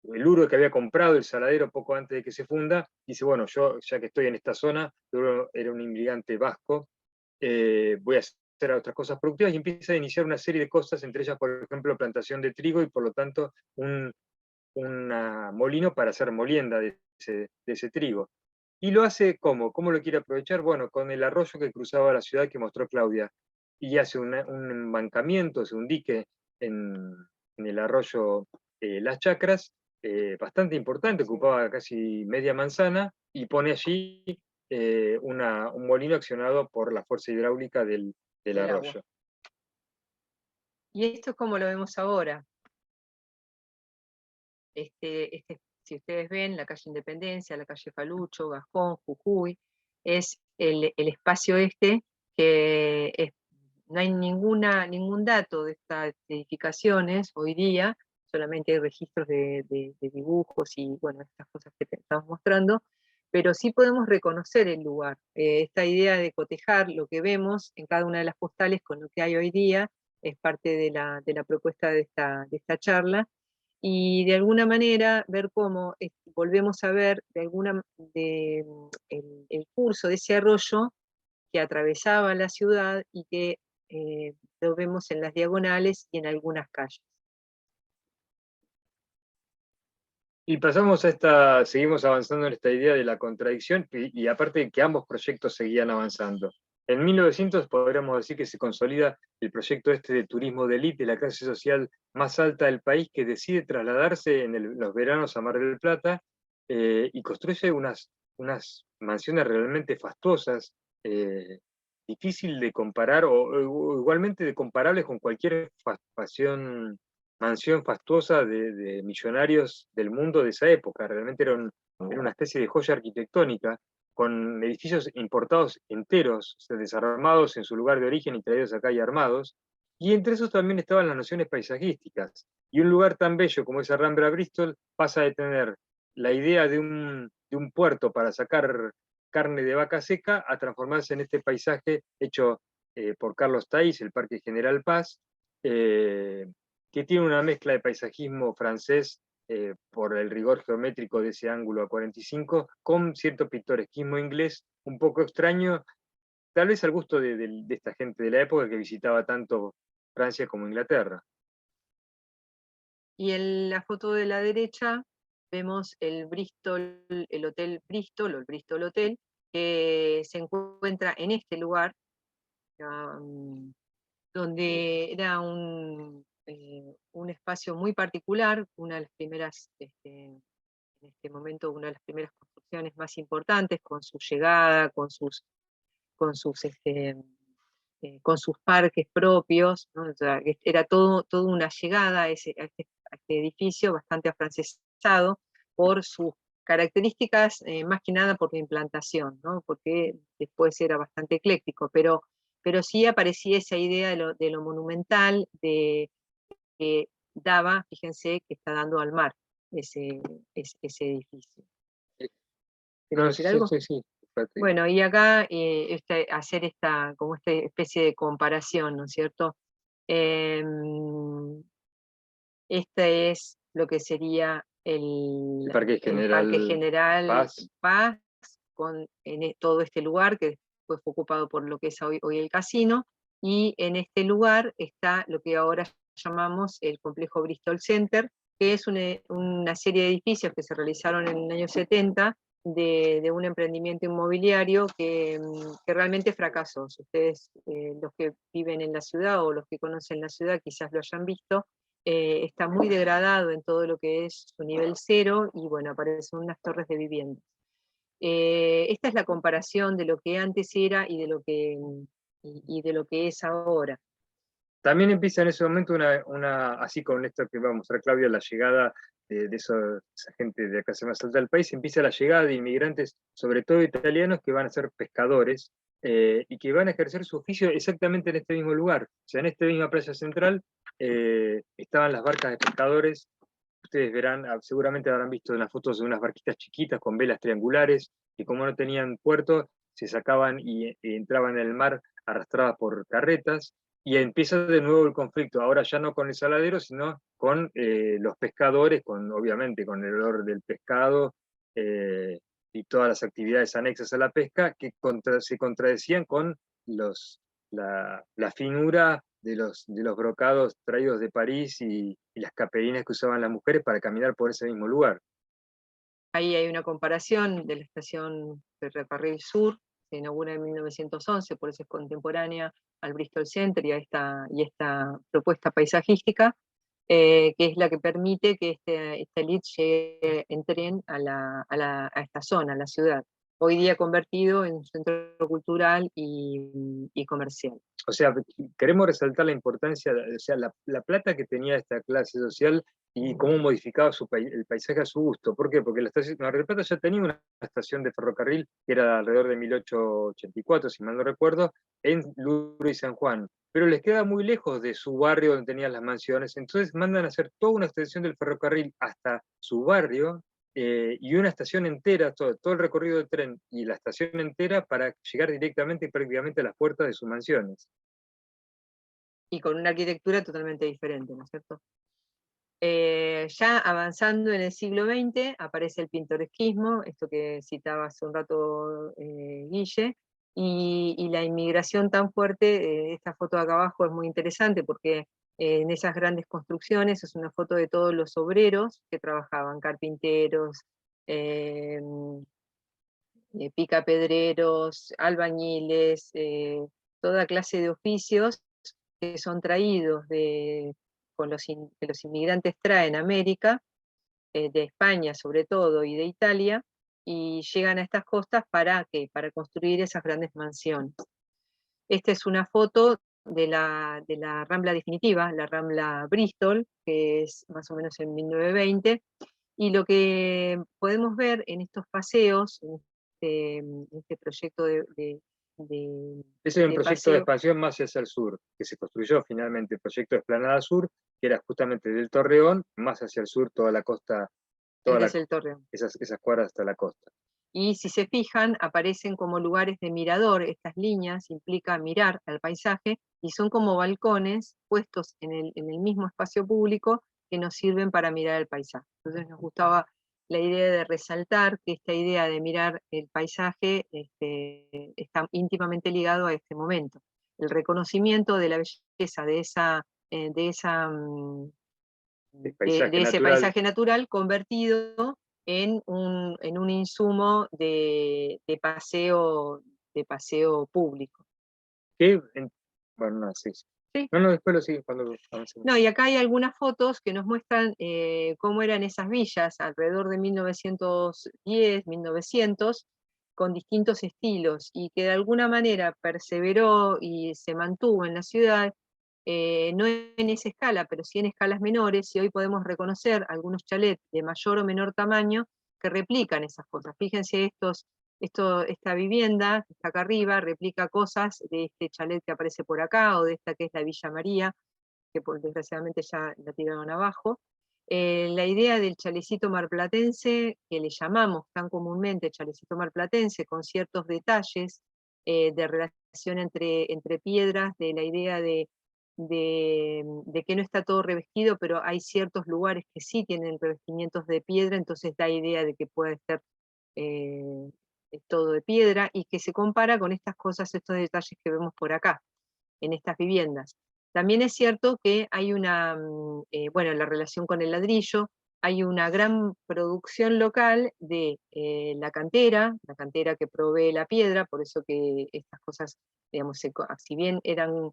El Luro, que había comprado el saladero poco antes de que se funda, dice, bueno, yo ya que estoy en esta zona, Luro era un inmigrante vasco, voy a hacer otras cosas productivas, y empieza a iniciar una serie de cosas, entre ellas, por ejemplo, plantación de trigo y por lo tanto un molino para hacer molienda de ese trigo. Y lo hace ¿cómo lo quiere aprovechar? Bueno, con el arroyo que cruzaba la ciudad que mostró Claudia, y hace un embancamiento, hace un dique en el arroyo Las Chacras, bastante importante, ocupaba casi media manzana, y pone allí un molino accionado por la fuerza hidráulica del Del agua. arroyo. Y esto es como lo vemos ahora. Si ustedes ven, la calle Independencia, la calle Falucho, Gascón, Jujuy, es el espacio que no hay ningún dato de estas edificaciones hoy día, solamente hay registros de dibujos y bueno, estas cosas que te estamos mostrando, pero sí podemos reconocer el lugar. Esta idea de cotejar lo que vemos en cada una de las postales con lo que hay hoy día es parte de la propuesta de esta charla, y de alguna manera ver cómo volvemos a ver el curso de ese arroyo que atravesaba la ciudad y que lo vemos en las diagonales y en algunas calles. Y seguimos avanzando en esta idea de la contradicción, y aparte de que ambos proyectos seguían avanzando. En 1900 podríamos decir que se consolida el proyecto de turismo de élite, de la clase social más alta del país, que decide trasladarse en los veranos a Mar del Plata, y construye unas mansiones realmente fastuosas, difícil de comparar, o igualmente de comparables con cualquier mansión fastuosa de millonarios del mundo de esa época. Realmente era una especie de joya arquitectónica, con edificios importados enteros, o sea, desarmados en su lugar de origen y traídos acá y armados, y entre esos también estaban las nociones paisajísticas. Y un lugar tan bello como esa Rambla Bristol pasa de tener la idea de un puerto para sacar carne de vaca seca a transformarse en este paisaje hecho por Carlos Thays, el Parque General Paz, que tiene una mezcla de paisajismo francés por el rigor geométrico de ese ángulo a 45, con cierto pintoresquismo inglés un poco extraño, tal vez al gusto de esta gente de la época que visitaba tanto Francia como Inglaterra. Y en la foto de la derecha vemos el Hotel Bristol, o el Bristol Hotel, que se encuentra en este lugar, donde era un espacio muy particular, una de las primeras, en este momento, una de las primeras construcciones más importantes, con su llegada, con sus parques propios, ¿no? O sea, era toda una llegada a este edificio bastante afrancesado por sus características, más que nada por la implantación, ¿no? Porque después era bastante ecléctico, pero sí aparecía esa idea de lo monumental, que daba, fíjense, que está dando al mar ese edificio. ¿Querés decir algo? Sí. Bueno, y acá hacer esta especie de comparación, ¿no es cierto? Este es lo que sería el Parque General Parque General Paz. Paz, con todo este lugar que después fue ocupado por lo que es hoy el casino, y en este lugar está lo que ahora llamamos el complejo Bristol Center, que es una serie de edificios que se realizaron en el año 70 de un emprendimiento inmobiliario que realmente fracasó. Si ustedes, los que viven en la ciudad o los que conocen la ciudad, quizás lo hayan visto, está muy degradado en todo lo que es su nivel cero, y bueno, aparecen unas torres de viviendas. Esta es la comparación de lo que antes era y de lo que es ahora. También empieza en ese momento así con esto que va a mostrar Claudia, la llegada de esa gente de la clase más alta del país, empieza la llegada de inmigrantes, sobre todo italianos, que van a ser pescadores, y que van a ejercer su oficio exactamente en este mismo lugar. O sea, en esta misma playa central estaban las barcas de pescadores. Ustedes verán, seguramente habrán visto unas fotos de unas barquitas chiquitas con velas triangulares, que como no tenían puerto, se sacaban y entraban en el mar arrastradas por carretas, y empieza de nuevo el conflicto, ahora ya no con el saladero, sino con los pescadores, obviamente con el olor del pescado, y todas las actividades anexas a la pesca, que se contradecían con la finura de los brocados traídos de París y las caperinas que usaban las mujeres para caminar por ese mismo lugar. Ahí hay una comparación de la estación Ferrocarril Sur, se inaugura en 1911, por eso es contemporánea al Bristol Center y a esta propuesta paisajística, que es la que permite que esta elite entren a esta zona, a la ciudad, hoy día convertido en un centro cultural y comercial. O sea, queremos resaltar la importancia, o sea, la plata que tenía esta clase social y cómo modificaba el paisaje a su gusto. ¿Por qué? Porque Mar del Plata ya tenía una estación de ferrocarril, que era alrededor de 1884, si mal no recuerdo, en Luro y San Juan, pero les queda muy lejos de su barrio donde tenían las mansiones, entonces mandan a hacer toda una extensión del ferrocarril hasta su barrio, y una estación entera, todo el recorrido del tren y la estación entera para llegar directamente y prácticamente a las puertas de sus mansiones. Y con una arquitectura totalmente diferente, ¿no es cierto? Ya avanzando en el siglo XX aparece el pintoresquismo, esto que citaba hace un rato Guille, y la inmigración tan fuerte. Esta foto de acá abajo es muy interesante porque en esas grandes construcciones es una foto de todos los obreros que trabajaban, carpinteros, picapedreros, albañiles, toda clase de oficios que son traídos que los inmigrantes traen a América, de España sobre todo y de Italia, y llegan a estas costas ¿para qué? Para construir esas grandes mansiones. Esta es una foto de la Rambla definitiva, la Rambla Bristol, que es más o menos en 1920, y lo que podemos ver en estos paseos, en este proyecto Ese es un de proyecto de paseo, expansión más hacia el sur, que se construyó finalmente, el proyecto de Esplanada Sur, que era justamente del Torreón, más hacia el sur, toda la costa, es el Torreón. esas cuadras hasta la costa. Y si se fijan, aparecen como lugares de mirador. Estas líneas implican mirar al paisaje y son como balcones puestos en el mismo espacio público que nos sirven para mirar el paisaje. Entonces nos gustaba la idea de resaltar que esta idea de mirar el paisaje está íntimamente ligado a este momento. El reconocimiento de la belleza de ese paisaje natural convertido en un insumo de paseo público. Bueno, no, sí. Sí. No, después lo sigue cuando avancemos. No, y acá hay algunas fotos que nos muestran cómo eran esas villas alrededor de 1910, 1900, con distintos estilos, y que de alguna manera perseveró y se mantuvo en la ciudad, no en esa escala, pero sí en escalas menores, y hoy podemos reconocer algunos chalets de mayor o menor tamaño que replican esas cosas. Fíjense esta vivienda que está acá arriba replica cosas de este chalet que aparece por acá, o de esta que es la Villa María, que desgraciadamente ya la tiraron abajo. La idea del chalecito marplatense, que le llamamos tan comúnmente chalecito marplatense, con ciertos detalles de relación entre piedras, de la idea de que no está todo revestido, pero hay ciertos lugares que sí tienen revestimientos de piedra, entonces da idea de que puede ser todo de piedra, y que se compara con estas cosas, estos detalles que vemos por acá, en estas viviendas. También es cierto que hay una, bueno, la relación con el ladrillo, hay una gran producción local de la cantera que provee la piedra, por eso que estas cosas, digamos, si bien eran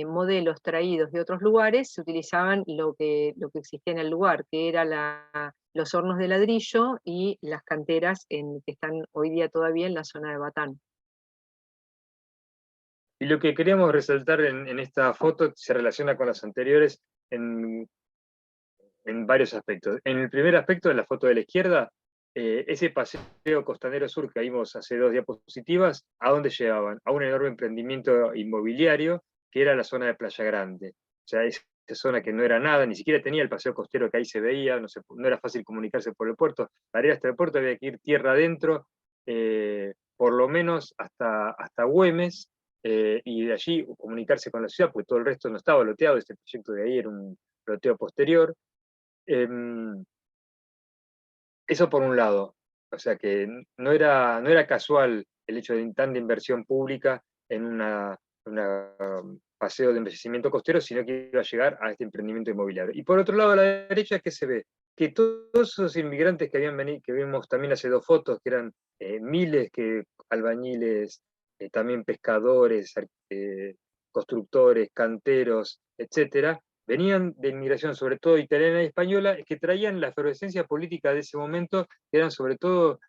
modelos traídos de otros lugares, se utilizaban lo que existía en el lugar, que era los hornos de ladrillo y las canteras que están hoy día todavía en la zona de Batán. Y lo que queríamos resaltar en esta foto se relaciona con las anteriores en varios aspectos. En el primer aspecto, en la foto de la izquierda, ese paseo costanero sur que vimos hace 2 diapositivas, ¿a dónde llevaban? A un enorme emprendimiento inmobiliario que era la zona de Playa Grande. O sea, esa zona que no era nada, ni siquiera tenía el paseo costero que ahí se veía, no era fácil comunicarse por el puerto. Para ir hasta el puerto había que ir tierra adentro, por lo menos hasta Güemes, y de allí comunicarse con la ciudad, porque todo el resto no estaba loteado, este proyecto de ahí era un loteo posterior. Eso por un lado, o sea que no era casual el hecho de tanta inversión pública en un paseo de embellecimiento costero, sino que iba a llegar a este emprendimiento inmobiliario. Y por otro lado, a la derecha, ¿qué se ve? Que todos esos inmigrantes que habían venido, que vimos también hace 2 fotos, que eran miles, albañiles, también pescadores, constructores, canteros, etcétera, venían de inmigración, sobre todo italiana y española, que traían la efervescencia política de ese momento, que eran sobre todo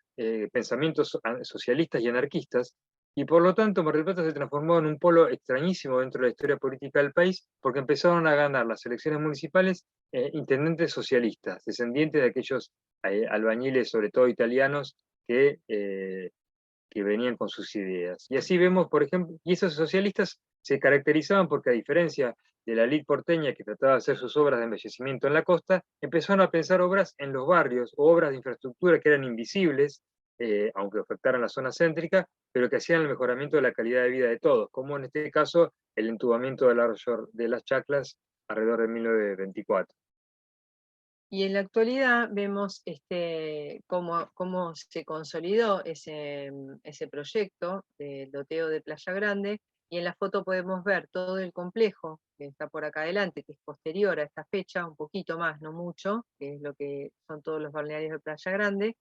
pensamientos socialistas y anarquistas, y por lo tanto Mar del Plata se transformó en un polo extrañísimo dentro de la historia política del país, porque empezaron a ganar las elecciones municipales intendentes socialistas, descendientes de aquellos albañiles, sobre todo italianos, que venían con sus ideas. Y así vemos, por ejemplo, y esos socialistas se caracterizaban porque, a diferencia de la elite porteña que trataba de hacer sus obras de embellecimiento en la costa, empezaron a pensar obras en los barrios, o obras de infraestructura que eran invisibles, aunque afectaran la zona céntrica, pero que hacían el mejoramiento de la calidad de vida de todos, como en este caso el entubamiento del arroyo de las Chaclas alrededor de 1924. Y en la actualidad vemos cómo se consolidó ese proyecto de loteo de Playa Grande, y en la foto podemos ver todo el complejo que está por acá adelante, que es posterior a esta fecha, un poquito más, no mucho, que es lo que son todos los balnearios de Playa Grande,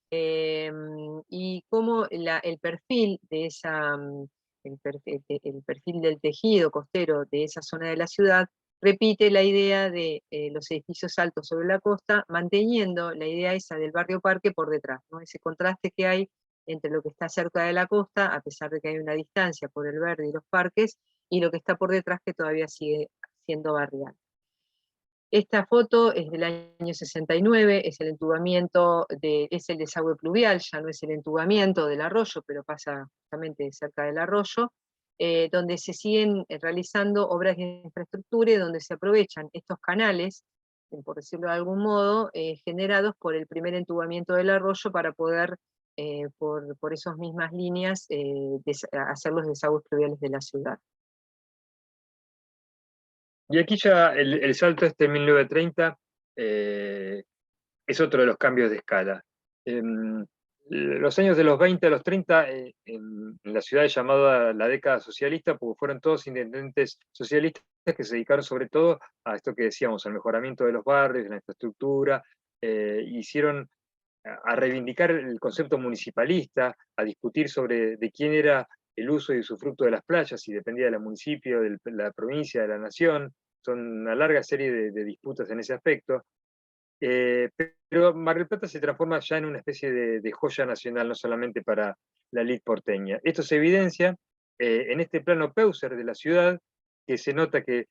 y cómo el perfil de el perfil del tejido costero de esa zona de la ciudad repite la idea de los edificios altos sobre la costa, manteniendo la idea esa del barrio parque por detrás, ¿no? Ese contraste que hay entre lo que está cerca de la costa, a pesar de que hay una distancia por el verde y los parques, y lo que está por detrás, que todavía sigue siendo barrial. Esta foto es del año 69, es el entubamiento, es el desagüe pluvial, ya no es el entubamiento del arroyo, pero pasa justamente cerca del arroyo, donde se siguen realizando obras de infraestructura y donde se aprovechan estos canales, por decirlo de algún modo, generados por el primer entubamiento del arroyo para poder, por esas mismas líneas, hacer los desagües pluviales de la ciudad. Y aquí ya el salto en 1930 es otro de los cambios de escala. Los años de los 20 a los 30 en la ciudad llamada la década socialista, porque fueron todos intendentes socialistas que se dedicaron sobre todo a esto que decíamos, al mejoramiento de los barrios, de la infraestructura, hicieron a reivindicar el concepto municipalista, a discutir sobre de quién era el uso y usufructo de las playas, si dependía del municipio, de la provincia, de la nación. Son una larga serie de disputas en ese aspecto. Pero Mar del Plata se transforma ya en una especie de joya nacional, no solamente para la elite porteña. Esto se evidencia en este plano Peuser de la ciudad, que se nota que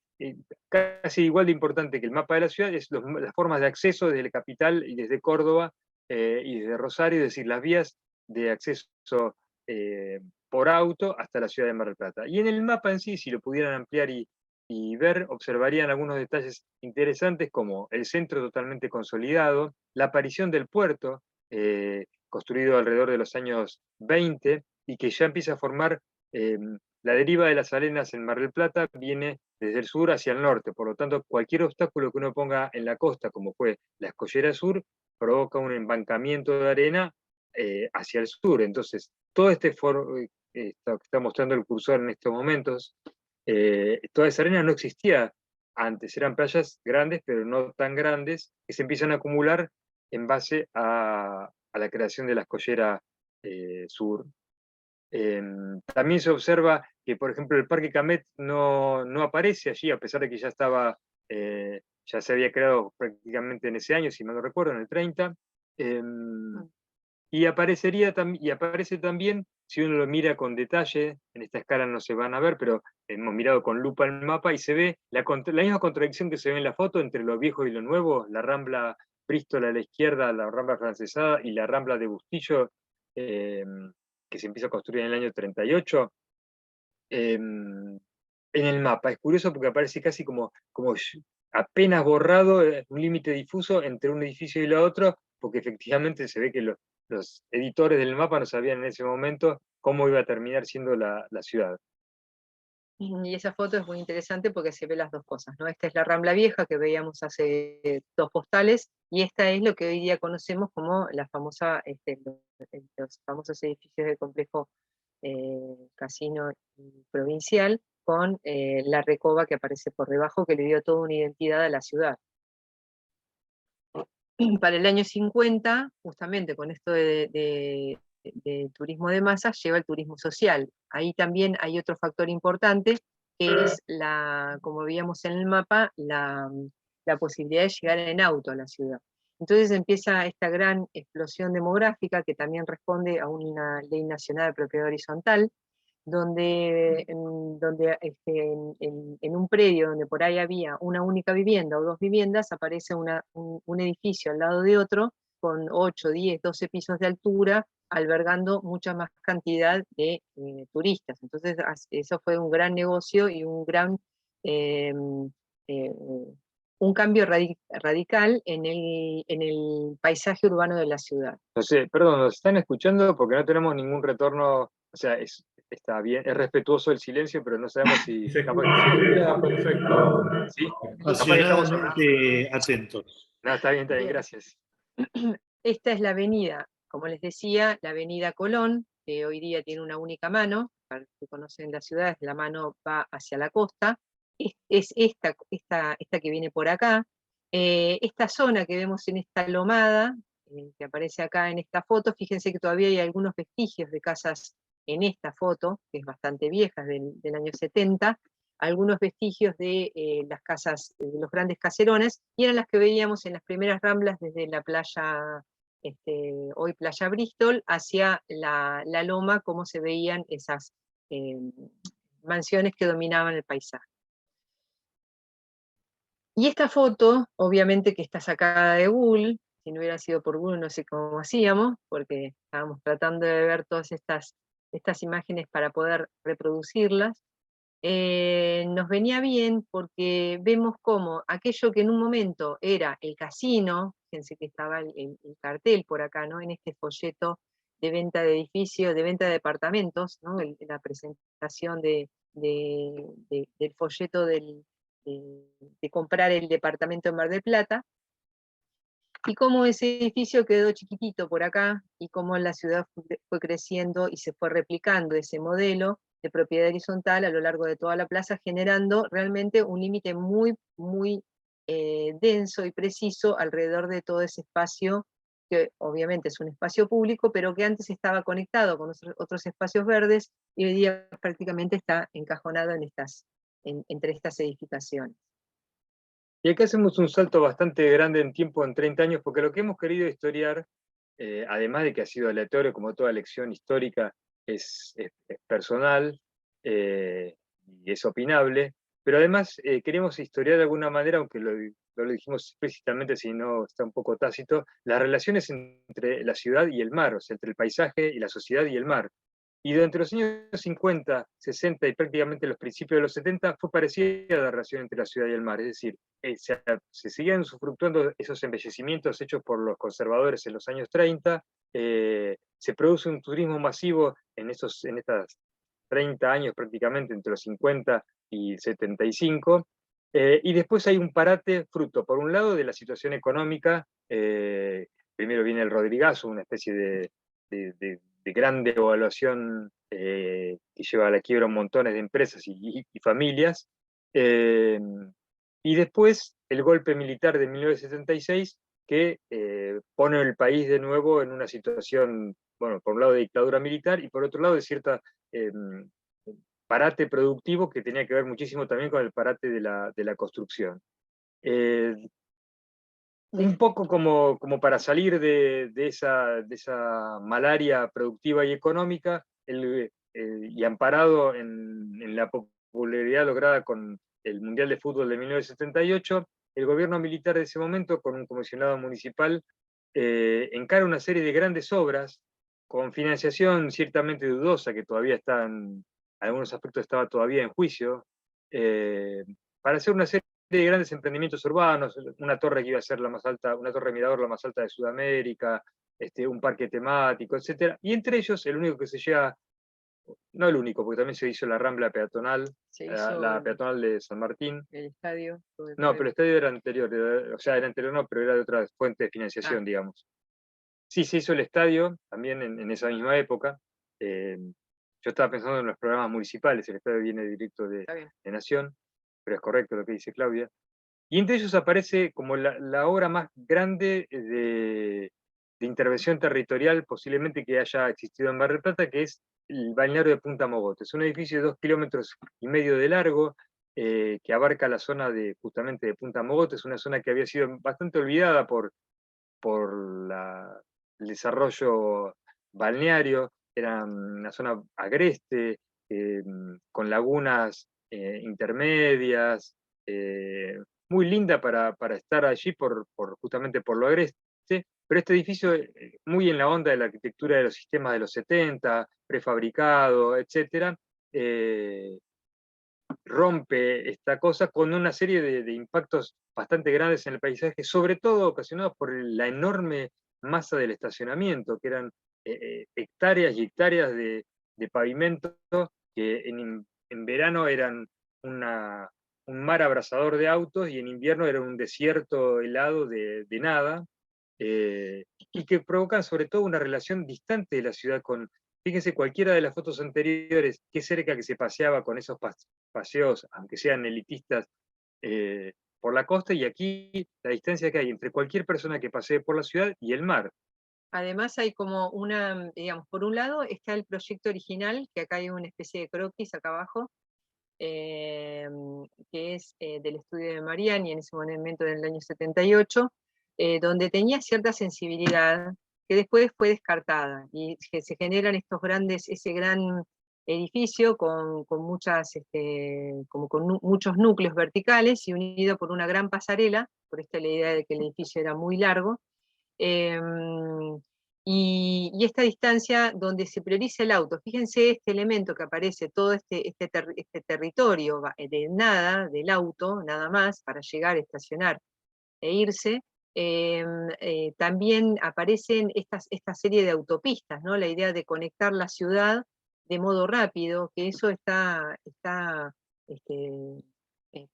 casi igual de importante que el mapa de la ciudad es las formas de acceso desde la capital y desde Córdoba y desde Rosario, es decir, las vías de acceso por auto hasta la ciudad de Mar del Plata. Y en el mapa en sí, si lo pudieran ampliar y ver, observarían algunos detalles interesantes como el centro totalmente consolidado, la aparición del puerto, construido alrededor de los años 20, y que ya empieza a formar la deriva de las arenas en Mar del Plata, viene desde el sur hacia el norte, por lo tanto cualquier obstáculo que uno ponga en la costa, como fue la Escollera Sur, provoca un embancamiento de arena hacia el sur. Entonces, todo esto que está mostrando el cursor en estos momentos, toda esa arena no existía antes, eran playas grandes, pero no tan grandes, que se empiezan a acumular en base a la creación de la escollera sur. También se observa que, por ejemplo, el Parque Camet no aparece allí, a pesar de que ya se había creado prácticamente en ese año, si mal no recuerdo, en el 30. Y aparece también, si uno lo mira con detalle, en esta escala no se van a ver, pero hemos mirado con lupa el mapa y se ve la misma contradicción que se ve en la foto entre lo viejo y lo nuevo, la Rambla Bristol a la izquierda, la Rambla Francesada y la Rambla de Bustillo, que se empieza a construir en el año 38, en el mapa. Es curioso porque aparece casi como apenas borrado, un límite difuso entre un edificio y el otro, porque efectivamente se ve que los editores del mapa no sabían en ese momento cómo iba a terminar siendo la ciudad. Y esa foto es muy interesante porque se ve las dos cosas, ¿no? Esta es la Rambla Vieja que veíamos hace 2 postales, y esta es lo que hoy día conocemos como la famosa, los famosos edificios del complejo casino provincial, con la Recoba que aparece por debajo, que le dio toda una identidad a la ciudad. Para el año 50, justamente con esto de turismo de masas, lleva el turismo social. Ahí también hay otro factor importante, que es, como veíamos en el mapa, la posibilidad de llegar en auto a la ciudad. Entonces empieza esta gran explosión demográfica, que también responde a una ley nacional de propiedad horizontal, donde en un predio donde por ahí había una única vivienda o 2 viviendas, aparece un edificio al lado de otro, con 8, 10, 12 pisos de altura, albergando mucha más cantidad de turistas. Entonces eso fue un gran negocio y un cambio radical en el paisaje urbano de la ciudad. Entonces, perdón, nos están escuchando porque no tenemos ningún retorno, o sea, está bien, es respetuoso el silencio, pero no sabemos si... Se escucha perfecto. ¿Sí? Apasionadamente atentos. No, está bien, Bien. gracias. Esta es la avenida, como les decía, la avenida Colón, que hoy día tiene una única mano, para los que conocen la ciudad, la mano va hacia la costa, es esta que viene por acá. Esta zona que vemos en esta lomada, que aparece acá en esta foto, fíjense que todavía hay algunos vestigios de casas en esta foto, que es bastante vieja, del año 70, algunos vestigios de las casas, de los grandes caserones, y eran las que veíamos en las primeras ramblas desde la playa, hoy Playa Bristol, hacia la loma, como se veían esas mansiones que dominaban el paisaje. Y esta foto, obviamente que está sacada de Google, si no hubiera sido por Google no sé cómo hacíamos, porque estábamos tratando de ver todas estas imágenes para poder reproducirlas. Nos venía bien porque vemos cómo aquello que en un momento era el casino, fíjense que estaba el cartel por acá, ¿no? En este folleto de venta de edificios, de venta de departamentos, ¿no? La presentación del folleto de comprar el departamento en Mar del Plata, y cómo ese edificio quedó chiquitito por acá, y cómo la ciudad fue creciendo y se fue replicando ese modelo de propiedad horizontal a lo largo de toda la plaza, generando realmente un límite muy, muy denso y preciso alrededor de todo ese espacio, que obviamente es un espacio público, pero que antes estaba conectado con otros espacios verdes, y hoy día prácticamente está encajonado entre estas edificaciones. Y aquí hacemos un salto bastante grande en tiempo, en 30 años, porque lo que hemos querido historiar, además de que ha sido aleatorio, como toda lección histórica, es personal y es opinable, pero además queremos historiar de alguna manera, aunque no lo dijimos explícitamente, sino está un poco tácito, las relaciones entre la ciudad y el mar, o sea, entre el paisaje y la sociedad y el mar. Y durante los años 50, 60 y prácticamente los principios de los 70 fue parecida la relación entre la ciudad y el mar, es decir, se seguían usufructuando esos embellecimientos hechos por los conservadores en los años 30, se produce un turismo masivo en estos 30 años prácticamente, entre los 50 y 75, y después hay un parate fruto, por un lado, de la situación económica. Primero viene el Rodrigazo, una especie de de gran devaluación que lleva a la quiebra montones de empresas y familias. Y después el golpe militar de 1976, que pone el país de nuevo en una situación, bueno, por un lado de dictadura militar y por otro lado de cierta parate productivo que tenía que ver muchísimo también con el parate de la construcción. Un poco como para salir de esa malaria productiva y económica, y amparado en la popularidad lograda con el Mundial de Fútbol de 1978, el gobierno militar de ese momento, con un comisionado municipal, encara una serie de grandes obras con financiación ciertamente dudosa, que todavía está en algunos aspectos estaba todavía en juicio, para hacer una serie de grandes emprendimientos urbanos, una torre que iba a ser la más alta, una torre mirador la más alta de Sudamérica, un parque temático, etc. Y entre ellos, el único que se llega, no el único, porque también se hizo la Rambla peatonal, Se hizo la peatonal de San Martín. el estadio. No, pero el estadio era anterior, o sea, era anterior no, pero era de otra fuente de financiación, digamos. Sí, se hizo el estadio también en esa misma época. Yo estaba pensando en los programas municipales, el estadio viene directo de Nación, pero es correcto lo que dice Claudia. Y entre ellos aparece como la obra más grande de intervención territorial posiblemente que haya existido en Mar del Plata, que es el balneario de Punta Mogote. Es un edificio de 2,5 kilómetros de largo, que abarca la zona justamente de Punta Mogote. Es una zona que había sido bastante olvidada por el desarrollo balneario. Era una zona agreste, con lagunas intermedias, muy linda para estar allí justamente por lo agreste, pero este edificio, muy en la onda de la arquitectura de los sistemas de los 70, prefabricado, etc., rompe esta cosa con una serie de impactos bastante grandes en el paisaje, sobre todo ocasionados por la enorme masa del estacionamiento, que eran hectáreas y hectáreas de pavimento que en verano eran un mar abrasador de autos y en invierno era un desierto helado de nada, y que provocan sobre todo una relación distante de la ciudad con, fíjense, cualquiera de las fotos anteriores, qué cerca que se paseaba con esos paseos, aunque sean elitistas, por la costa, y aquí la distancia que hay entre cualquier persona que pasee por la ciudad y el mar. Además hay como digamos, por un lado está el proyecto original, que acá hay una especie de croquis acá abajo, que es del estudio de Mariani en ese momento del año 78, donde tenía cierta sensibilidad que después fue descartada, y que se generan ese gran edificio con muchos núcleos verticales y unido por una gran pasarela, por esta la idea de que el edificio era muy largo, y esta distancia donde se prioriza el auto. Fíjense este elemento que aparece, todo este territorio de nada, del auto, nada más, para llegar, estacionar e irse. También aparecen esta serie de autopistas, ¿no? La idea de conectar la ciudad de modo rápido, que eso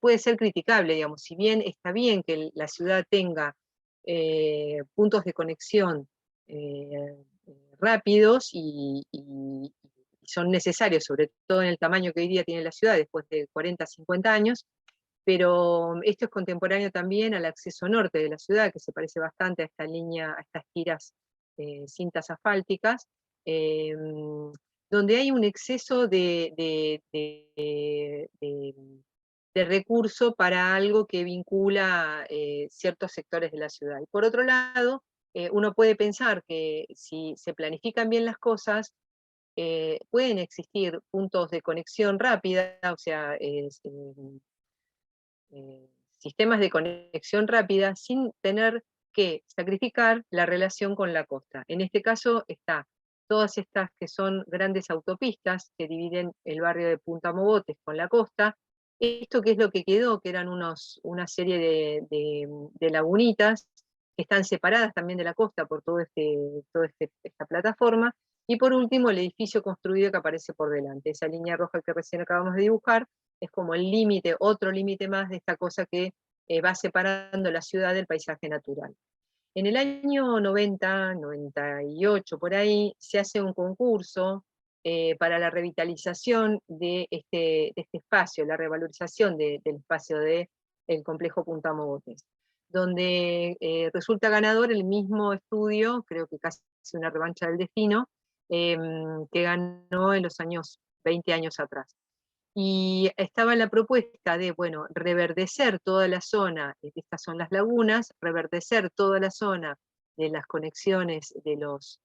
puede ser criticable, digamos. Si bien está bien que la ciudad tenga puntos de conexión rápidos y son necesarios, sobre todo en el tamaño que hoy día tiene la ciudad después de 40, 50 años, pero esto es contemporáneo también al acceso norte de la ciudad, que se parece bastante a esta línea, a estas tiras, cintas asfálticas, donde hay un exceso de recurso para algo que vincula ciertos sectores de la ciudad. Y por otro lado, uno puede pensar que si se planifican bien las cosas, pueden existir puntos de conexión rápida, o sea, sistemas de conexión rápida sin tener que sacrificar la relación con la costa. En este caso está todas estas que son grandes autopistas que dividen el barrio de Punta Mogotes con la costa. Esto que es lo que quedó, que eran una serie de lagunitas que están separadas también de la costa por esta plataforma. Y por último, el edificio construido que aparece por delante. Esa línea roja que recién acabamos de dibujar es como el límite, otro límite más de esta cosa que va separando la ciudad del paisaje natural. En el año 90, 98, por ahí, se hace un concurso para la revitalización de este espacio, la revalorización del espacio del complejo Punta Mogotes, donde resulta ganador el mismo estudio, creo que casi una revancha del destino, que ganó en los 20 años atrás. Y estaba la propuesta de, bueno, reverdecer toda la zona, estas son las lagunas, reverdecer toda la zona de las conexiones de los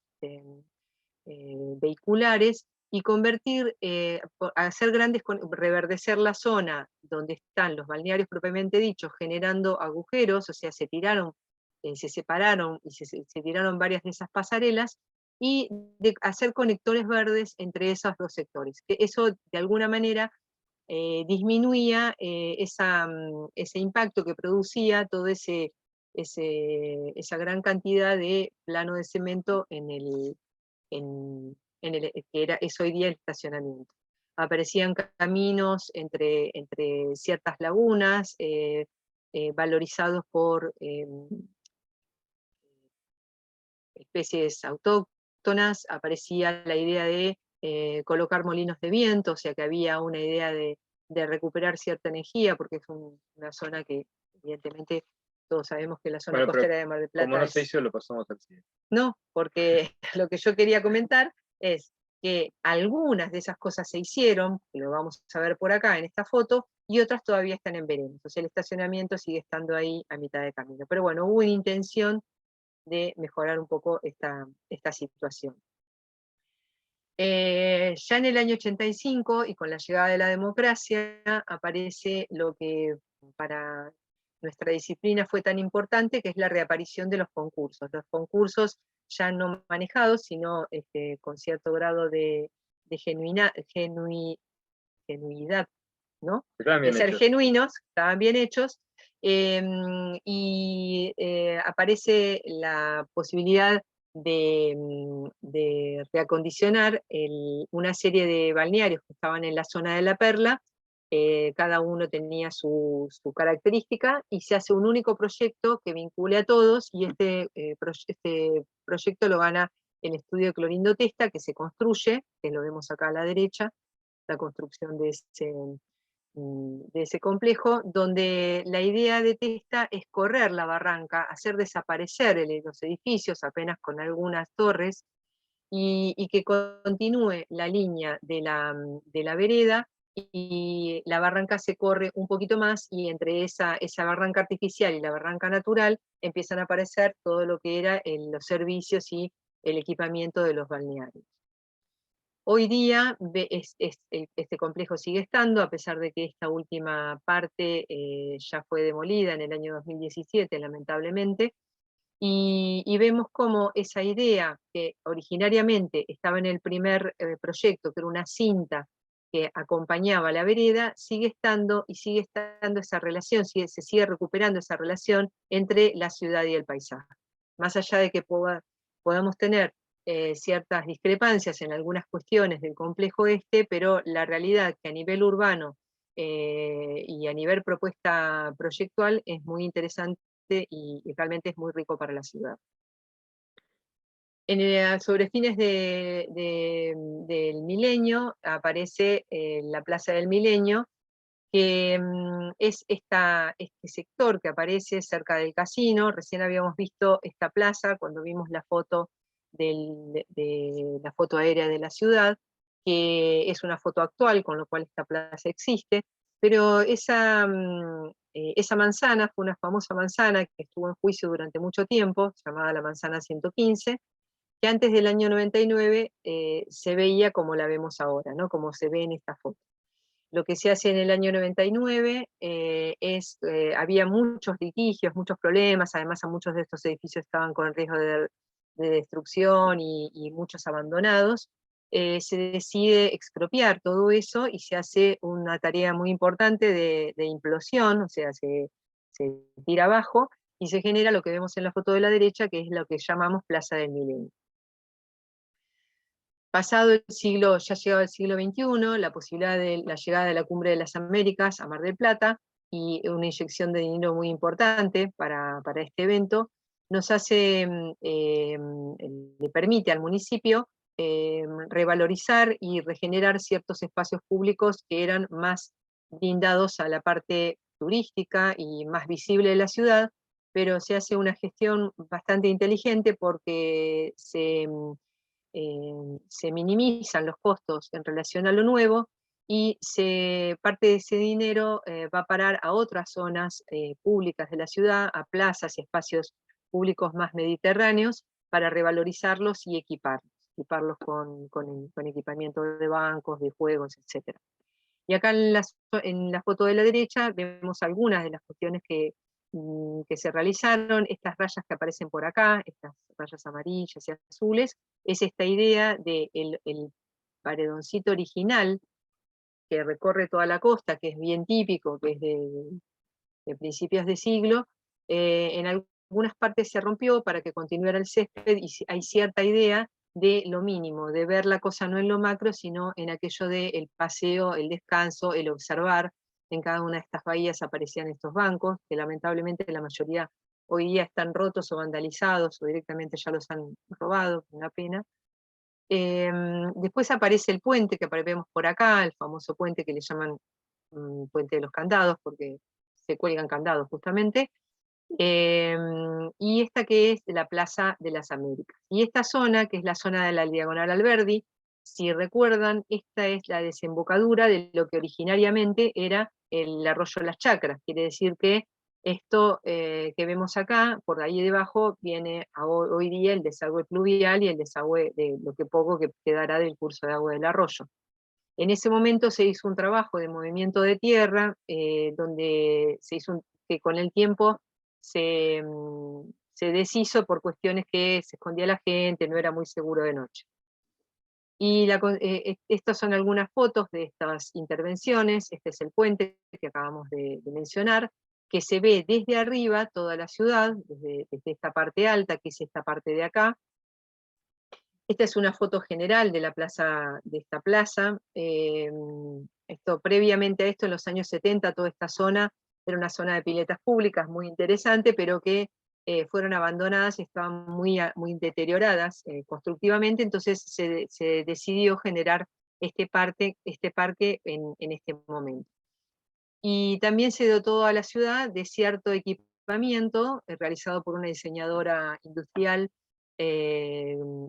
vehiculares y convertir, hacer reverdecer la zona donde están los balnearios propiamente dichos, generando agujeros, o sea, se separaron y se tiraron varias de esas pasarelas, y de hacer conectores verdes entre esos dos sectores. Que eso, de alguna manera, disminuía ese impacto que producía todo esa gran cantidad de plano de cemento que es hoy día el estacionamiento. Aparecían caminos entre ciertas lagunas, valorizados por especies autóctonas. Aparecía la idea de colocar molinos de viento, o sea que había una idea de recuperar cierta energía, porque es una zona que evidentemente todos sabemos que la zona Bueno, pero costera de Mar del Plata como no se hizo, lo pasamos al siguiente. No, porque lo que yo quería comentar es que algunas de esas cosas se hicieron, que lo vamos a ver por acá en esta foto, y otras todavía están en veremos. O sea, el estacionamiento sigue estando ahí a mitad de camino. Pero bueno, hubo una intención de mejorar un poco esta situación. Ya en el año 85, y con la llegada de la democracia, aparece lo que para nuestra disciplina fue tan importante, que es la reaparición de los concursos. Los concursos ya no manejados, sino con cierto grado de genuidad, ¿no? Estaban De bien ser hechos. genuinos, estaban bien hechos, y aparece la posibilidad de reacondicionar una serie de balnearios que estaban en la zona de La Perla. Cada uno tenía su característica, y se hace un único proyecto que vincule a todos, y este proyecto lo gana el estudio de Clorindo Testa, que se construye, que lo vemos acá a la derecha, la construcción de ese complejo, donde la idea de Testa es correr la barranca, hacer desaparecer los edificios apenas con algunas torres, y que continúe la línea de la vereda, y la barranca se corre un poquito más, y entre esa barranca artificial y la barranca natural empiezan a aparecer todo lo que era los servicios y el equipamiento de los balnearios. Hoy día este complejo sigue estando, a pesar de que esta última parte ya fue demolida en el año 2017, lamentablemente, y vemos cómo esa idea que originariamente estaba en el primer proyecto, que era una cinta que acompañaba la vereda, sigue estando, y sigue estando esa relación, se sigue recuperando esa relación entre la ciudad y el paisaje. Más allá de que podamos tener ciertas discrepancias en algunas cuestiones del complejo pero la realidad que a nivel urbano y a nivel propuesta proyectual es muy interesante, y realmente es muy rico para la ciudad. Sobre fines del milenio aparece la Plaza del Milenio, que es este sector que aparece cerca del casino. Recién habíamos visto esta plaza cuando vimos la foto de la foto aérea de la ciudad, que es una foto actual, con lo cual esta plaza existe, pero esa manzana fue una famosa manzana que estuvo en juicio durante mucho tiempo, llamada la manzana 115, que antes del año 99 se veía como la vemos ahora, ¿no? Como se ve en esta foto. Lo que se hace en el año 99 había muchos litigios, muchos problemas, además a muchos de estos edificios estaban con riesgo de destrucción y muchos abandonados. Se decide expropiar todo eso, y se hace una tarea muy importante de implosión, o sea, se tira abajo, y se genera lo que vemos en la foto de la derecha, que es lo que llamamos Plaza del Milenio. Pasado el siglo, ya llegado el siglo XXI, la posibilidad de la llegada de la Cumbre de las Américas a Mar del Plata, y una inyección de dinero muy importante para este evento, nos hace, le permite al municipio revalorizar y regenerar ciertos espacios públicos que eran más blindados a la parte turística y más visible de la ciudad, pero se hace una gestión bastante inteligente porque se minimizan los costos en relación a lo nuevo y parte de ese dinero va a parar a otras zonas públicas de la ciudad, a plazas y espacios públicos más mediterráneos, para revalorizarlos y equiparlos con equipamiento de bancos, de juegos, etc. Y acá en la foto de la derecha vemos algunas de las cuestiones que se realizaron. Estas rayas que aparecen por acá, estas rayas amarillas y azules, es esta idea del el paredoncito original que recorre toda la costa, que es bien típico, que es de principios de siglo. En algunas partes se rompió para que continuara el césped, y hay cierta idea de lo mínimo, de ver la cosa no en lo macro, sino en aquello del paseo, el descanso, el observar. En cada una de estas bahías aparecían estos bancos, que lamentablemente la mayoría hoy día están rotos o vandalizados, o directamente ya los han robado, una pena. Después aparece el puente que vemos por acá, el famoso puente que le llaman Puente de los Candados, porque se cuelgan candados justamente. Y esta que es la Plaza de las Américas. Y esta zona, que es la zona de la Diagonal Alberdi, si recuerdan, esta es la desembocadura de lo que originariamente era el arroyo Las Chacras. Quiere decir que esto que vemos acá, por ahí debajo, viene hoy día el desagüe pluvial y el desagüe de lo que poco que quedará del curso de agua del arroyo. En ese momento se hizo un trabajo de movimiento de tierra, donde se hizo que con el tiempo se deshizo por cuestiones que se escondía la gente, no era muy seguro de noche. Y estas son algunas fotos de estas intervenciones. Este es el puente que acabamos de mencionar, que se ve desde arriba toda la ciudad, desde esta parte alta, que es esta parte de acá. Esta es una foto general de esta plaza. Previamente a esto, en los años 70, toda esta zona era una zona de piletas públicas muy interesante, pero que fueron abandonadas y estaban muy deterioradas constructivamente. Entonces se decidió generar este parque en este momento. Y también se dotó a la ciudad de cierto equipamiento realizado por una diseñadora industrial,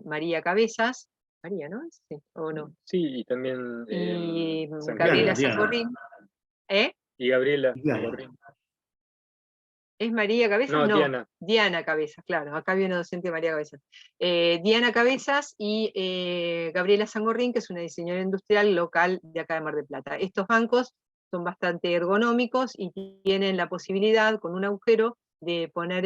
María Cabezas. María, ¿no? Sí, ¿o no? Sí, y también Y Diana. Gabriela Sangorrín. ¿Eh? Y Gabriela. Diana. Sangorrín. ¿Es María Cabezas? No, No, Diana. Diana Cabezas, claro, acá viene docente María Cabezas. Diana Cabezas y Gabriela Sangorrín, que es una diseñadora industrial local de acá de Mar del Plata. Estos bancos son bastante ergonómicos y tienen la posibilidad, con un agujero, de poner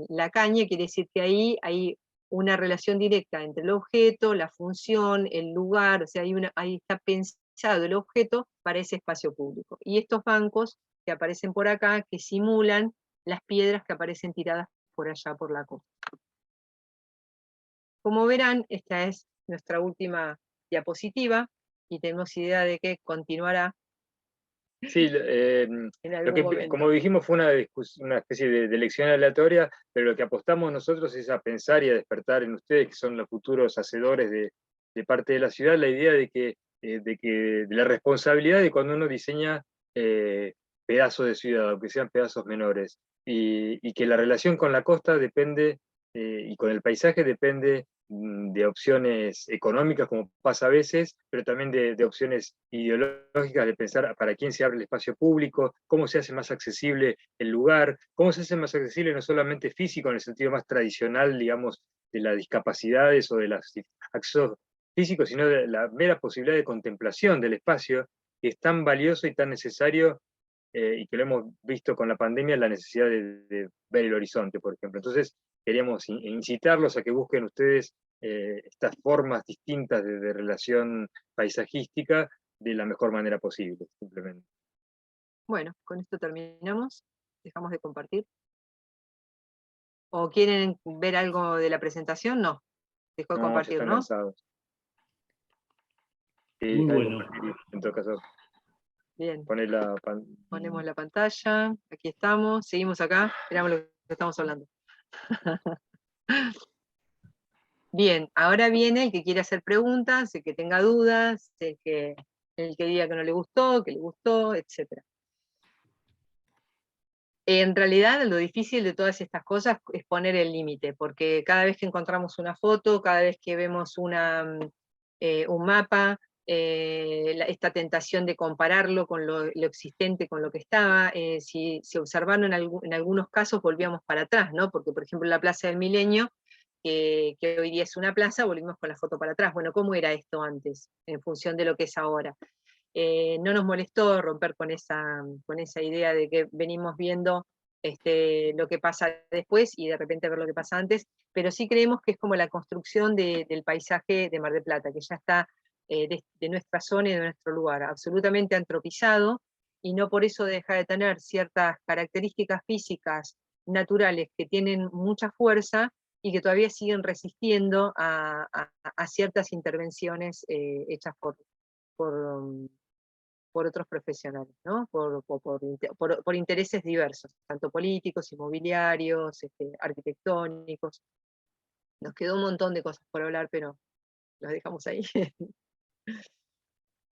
la caña. Quiere decir que ahí hay una relación directa entre el objeto, la función, el lugar, o sea, ahí está pensado el objeto para ese espacio público. Y estos bancos que aparecen por acá, que simulan las piedras que aparecen tiradas por allá por la costa. Como verán, esta es nuestra última diapositiva, y tenemos idea de que continuará Sí, en lo algún que, momento. como dijimos, fue una especie de elección aleatoria, pero lo que apostamos nosotros es a pensar y a despertar en ustedes, que son los futuros hacedores de parte de la ciudad, la idea de la responsabilidad de cuando uno diseña pedazos de ciudad, aunque sean pedazos menores, y que la relación con la costa depende, y con el paisaje depende de opciones económicas, como pasa a veces, pero también de opciones ideológicas, de pensar para quién se abre el espacio público, cómo se hace más accesible el lugar, cómo se hace más accesible no solamente físico, en el sentido más tradicional, digamos, de las discapacidades o de los accesos físicos, sino de la mera posibilidad de contemplación del espacio, que es tan valioso y tan necesario, y que lo hemos visto con la pandemia, la necesidad de ver el horizonte, por ejemplo. Entonces, queríamos incitarlos a que busquen ustedes estas formas distintas de relación paisajística de la mejor manera posible, simplemente. Bueno, con esto terminamos. Dejamos de compartir. ¿O quieren ver algo de la presentación? No. Dejó de No, ya compartir, están ¿no? cansados. Sí, Muy deja de bueno. compartir, en todo caso, Bien. ponemos Ponemos la pantalla. Aquí estamos. Seguimos acá. Esperamos lo que estamos hablando. Bien, ahora viene el que quiere hacer preguntas, el que tenga dudas, el que diga que no le gustó, que le gustó, etc. En realidad, lo difícil de todas estas cosas es poner el límite, porque cada vez que encontramos una foto, cada vez que vemos un mapa, esta tentación de compararlo con lo existente, con lo que estaba, si observaron en algunos casos volvíamos para atrás, ¿no? Porque, por ejemplo, la Plaza del Milenio, que hoy día es una plaza, volvimos con la foto para atrás. Bueno, ¿cómo era esto antes, en función de lo que es ahora? No nos molestó romper con esa idea de que venimos viendo lo que pasa después y de repente ver lo que pasa antes, pero sí creemos que es como la construcción del paisaje de Mar del Plata, que ya está de nuestra zona y de nuestro lugar, absolutamente antropizado, y no por eso deja de tener ciertas características físicas naturales que tienen mucha fuerza y que todavía siguen resistiendo a ciertas intervenciones hechas por otros profesionales, ¿no? Por intereses diversos, tanto políticos, inmobiliarios, arquitectónicos. Nos quedó un montón de cosas por hablar, pero los dejamos ahí.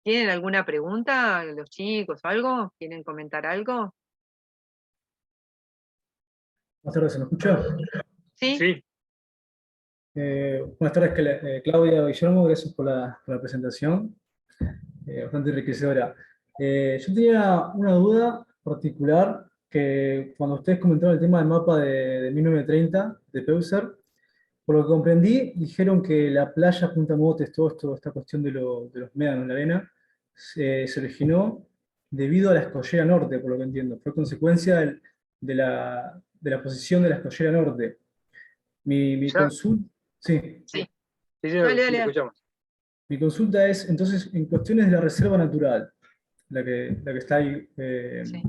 ¿Tienen alguna pregunta los chicos o algo? ¿Quieren comentar algo? Buenas tardes, ¿se me escucha? ¿Sí? Sí, Buenas tardes, Claudia Guillermo, gracias por la presentación, bastante enriquecedora. Yo tenía una duda particular, que cuando ustedes comentaron el tema del mapa de 1930, de Peucer, por lo que comprendí, dijeron que la playa Punta Mogotes, esta cuestión de los médanos en la arena, se originó debido a la escollera norte, por lo que entiendo. Fue consecuencia de la posición de la escollera norte. Mi ya, consulta, sí, Sí. sí, Dale, sí, te dale. escuchamos. mi consulta es, entonces, en cuestiones de la reserva natural, la que está ahí, Sí.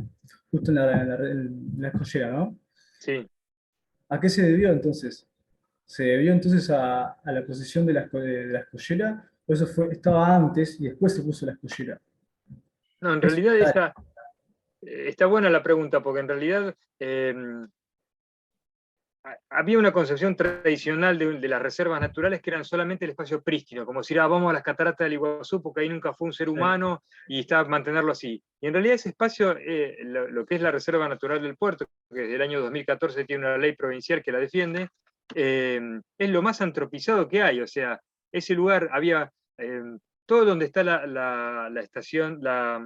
justo en la escollera, ¿no? Sí. ¿A qué se debió entonces? ¿Se debió entonces a la posición de la escollera? ¿O eso estaba antes y después se puso la escollera? No, en Eso realidad está buena la pregunta, porque en realidad había una concepción tradicional de las reservas naturales que eran solamente el espacio prístino, como si vamos a las cataratas del Iguazú porque ahí nunca fue un ser humano y está mantenerlo así. Y en realidad ese espacio, lo que es la Reserva Natural del Puerto, que desde el año 2014 tiene una ley provincial que la defiende, es lo más antropizado que hay. O sea, ese lugar había todo donde está la estación, la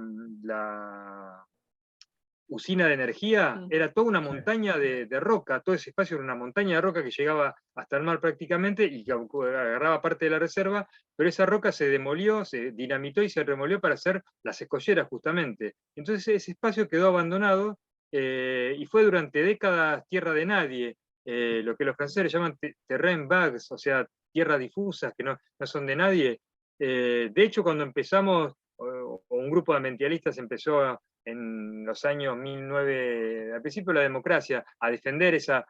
usina de energía, era toda una montaña de roca, todo ese espacio era una montaña de roca que llegaba hasta el mar prácticamente y que agarraba parte de la reserva, pero esa roca se demolió, se dinamitó y se remolió para hacer las escolleras justamente. Entonces ese espacio quedó abandonado y fue durante décadas tierra de nadie, lo que los franceses llaman terrain vagues, o sea, tierras difusas que no son de nadie. De hecho, cuando empezamos, o un grupo de ambientalistas empezó en los años 1900, al principio de la democracia, a defender esa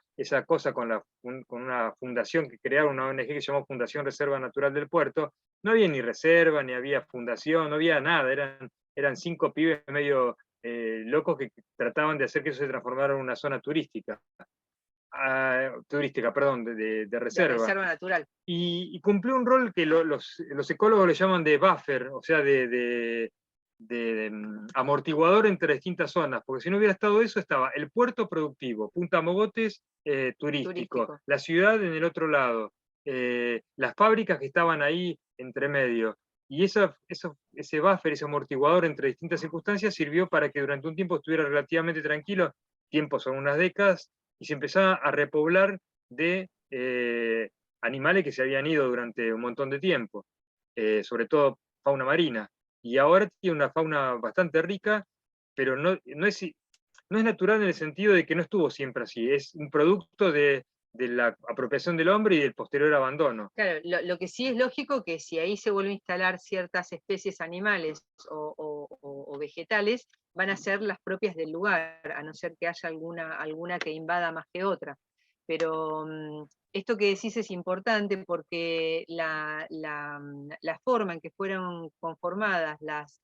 cosa con una fundación que crearon, una ONG que se llamó Fundación Reserva Natural del Puerto. No había ni reserva, ni había fundación, no había nada, eran 5 pibes medio locos que trataban de hacer que eso se transformara en una zona turística. Perdón, de De reserva. reserva natural. Y cumplió un rol que los ecólogos le llaman de buffer, o sea, de amortiguador entre distintas zonas, porque si no hubiera estado eso, estaba el puerto productivo, Punta Mogotes turístico, la ciudad en el otro lado, las fábricas que estaban ahí entre medio. Y ese buffer, ese amortiguador entre distintas circunstancias sirvió para que durante un tiempo estuviera relativamente tranquilo, tiempos son unas décadas, y se empezaba a repoblar de animales que se habían ido durante un montón de tiempo, sobre todo fauna marina. Y ahora tiene una fauna bastante rica, pero no es natural en el sentido de que no estuvo siempre así, es un producto de la apropiación del hombre y del posterior abandono. Claro, lo que sí es lógico que si ahí se vuelven a instalar ciertas especies animales o vegetales, van a ser las propias del lugar, a no ser que haya alguna que invada más que otra. Pero esto que decís es importante porque la forma en que fueron conformadas las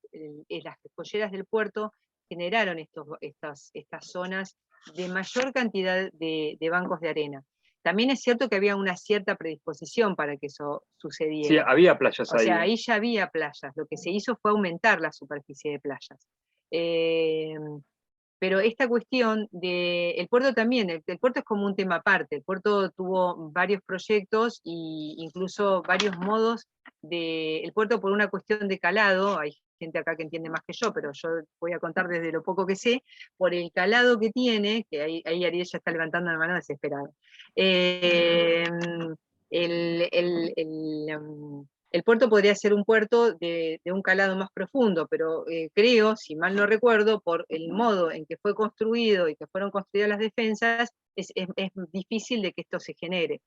escolleras del puerto generaron estas zonas de mayor cantidad de bancos de arena. también es cierto que había una cierta predisposición para que eso Sí, sucediera. había playas O ahí. sea, ahí ya había playas. Lo que se hizo fue aumentar la superficie de playas. Eh, pero esta cuestión del puerto también, el puerto es como un tema aparte. El puerto tuvo varios proyectos e incluso varios modos el puerto por una cuestión de calado. Hay gente acá que entiende más que yo, pero yo voy a contar desde lo poco que sé, por el calado que tiene, que ahí Ariel ya está levantando la mano desesperado. Eh, el, el- el, um, el puerto podría ser un puerto de un calado más profundo, pero creo, si mal no recuerdo, por el modo en que fue construido y que fueron construidas las defensas, es difícil de que esto se genere.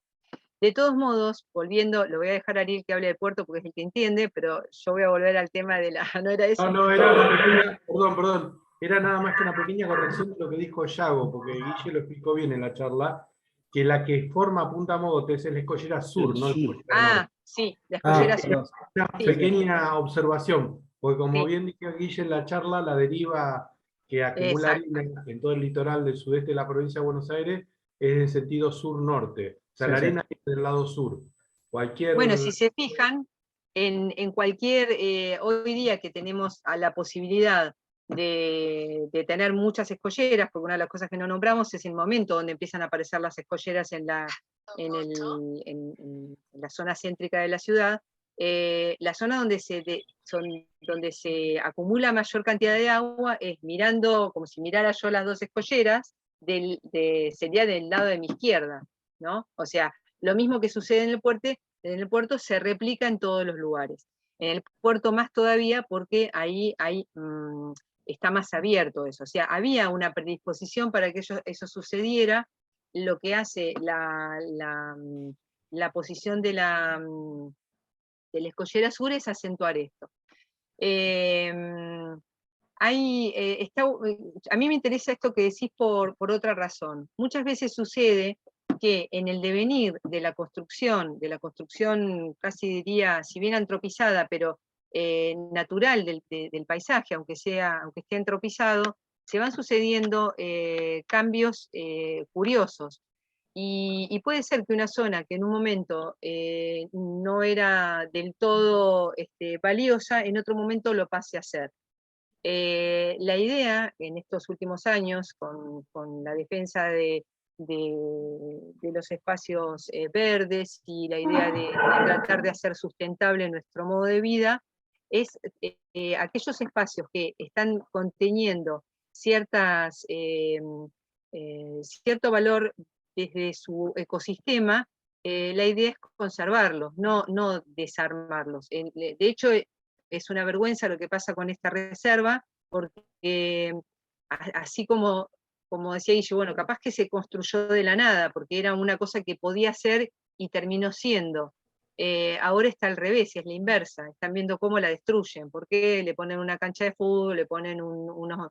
De todos modos, volviendo, lo voy a dejar a Ariel que hable del puerto porque es el que entiende, pero yo voy a volver al tema de la... ¿No era eso? No, era una pequeña, perdón, era nada más que una pequeña corrección de lo que dijo Yago, porque Guille lo explicó bien en la charla, que la que forma Punta Mogotes es la escollera sur, El no la sur. escollera norte. Ah, sí, la escollera sur. Perdón. Una Sí. pequeña observación, porque como Sí. bien dijo Guille en la charla, la deriva que acumula Exacto. arena en todo el litoral del sudeste de la provincia de Buenos Aires es en sentido sur-norte. O sea, Sí, la sí. arena es del lado sur. Cualquier... Bueno, si se fijan, en cualquier, hoy día que tenemos a la posibilidad de tener muchas escolleras, porque una de las cosas que no nombramos es el momento donde empiezan a aparecer las escolleras en la zona céntrica de la ciudad, la zona donde se acumula mayor cantidad de agua es mirando, como si mirara yo las dos escolleras, sería del lado de mi izquierda, ¿no? O sea, lo mismo que sucede en el puerto se replica en todos los lugares. En el puerto más todavía porque ahí está más abierto eso. O sea, había una predisposición para que eso sucediera. Lo que hace la posición de la escollera sur es acentuar esto. A mí me interesa esto que decís por otra razón. Muchas veces sucede que en el devenir de la construcción casi diría, si bien antropizada, pero natural del paisaje, aunque esté antropizado, se van sucediendo cambios curiosos. Y puede ser que una zona que en un momento no era del todo valiosa, en otro momento lo pase a ser. La idea en estos últimos años, con la defensa de los espacios verdes y la idea de tratar de hacer sustentable nuestro modo de vida, es aquellos espacios que están conteniendo cierto valor desde su ecosistema. La idea es conservarlos, no desarmarlos. De hecho, es una vergüenza lo que pasa con esta reserva, porque así como decía Guille, bueno, capaz que se construyó de la nada, porque era una cosa que podía ser y terminó siendo. Ahora está al revés, es la inversa, están viendo cómo la destruyen, porque le ponen una cancha de fútbol, le ponen unos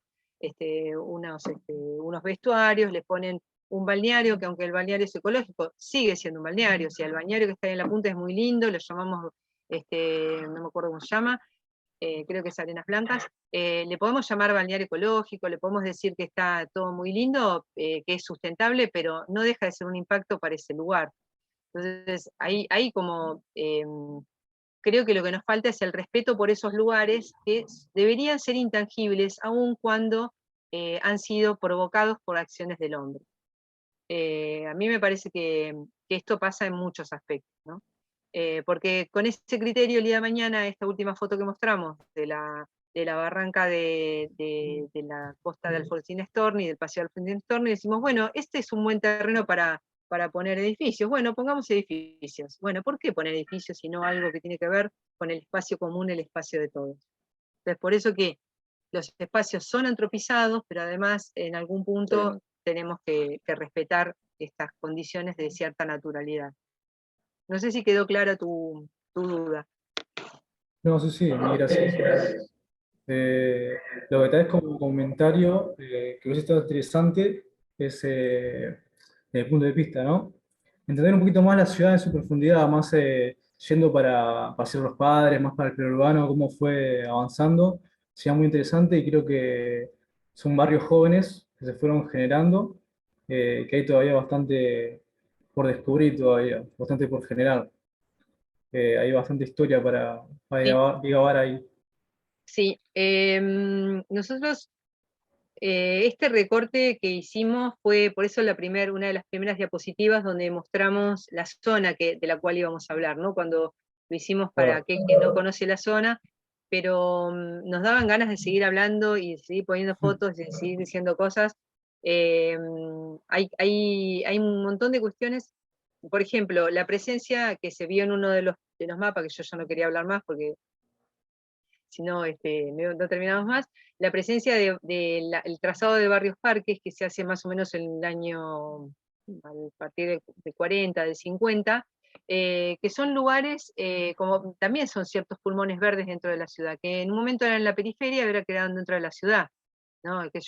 vestuarios, le ponen un balneario, que aunque el balneario es ecológico, sigue siendo un balneario. O sea, el balneario que está ahí en la punta es muy lindo, lo llamamos, no me acuerdo cómo se llama, creo que es Arenas Blancas. Le podemos llamar balneario ecológico, le podemos decir que está todo muy lindo, que es sustentable, pero no deja de ser un impacto para ese lugar. Entonces, ahí como creo que lo que nos falta es el respeto por esos lugares que deberían ser intangibles, aun cuando han sido provocados por acciones del hombre. A mí me parece que esto pasa en muchos aspectos, ¿no? Porque con ese criterio, el día de mañana, esta última foto que mostramos de la barranca de la costa de Alfonsín Storni, del paseo de Alfonsín Storni, decimos, bueno, este es un buen terreno para poner edificios. Bueno, pongamos edificios. Bueno, ¿por qué poner edificios y no algo que tiene que ver con el espacio común, el espacio de todos? Entonces, por eso que los espacios son antropizados, pero además en algún punto tenemos que respetar estas condiciones de cierta naturalidad. No sé si quedó clara tu duda. No, sí, sí, mil gracias. Lo que tal vez como comentario que hubiese estado interesante es desde el punto de vista, ¿no? Entender un poquito más la ciudad en su profundidad, más yendo para Paseo de los Padres, más para el perurbano, cómo fue avanzando. Sería muy interesante y creo que son barrios jóvenes que se fueron generando, que hay todavía bastante por descubrir todavía, bastante por generar. Hay bastante historia para Sí. grabar ahí. Sí, nosotros, este recorte que hicimos fue por eso una de las primeras diapositivas donde mostramos la zona de la cual íbamos a hablar, ¿no? Cuando lo hicimos para aquel que no conoce la zona, pero nos daban ganas de seguir hablando y de seguir poniendo fotos, de seguir diciendo cosas. Hay un montón de cuestiones, por ejemplo, la presencia que se vio en uno de los mapas, que yo ya no quería hablar más porque si no, no terminamos más, la presencia el trazado de barrios parques que se hace más o menos en el año, a partir de 40, de 50, que son lugares, como también son ciertos pulmones verdes dentro de la ciudad, que en un momento eran en la periferia, ahora quedaron dentro de la ciudad, ¿no? El que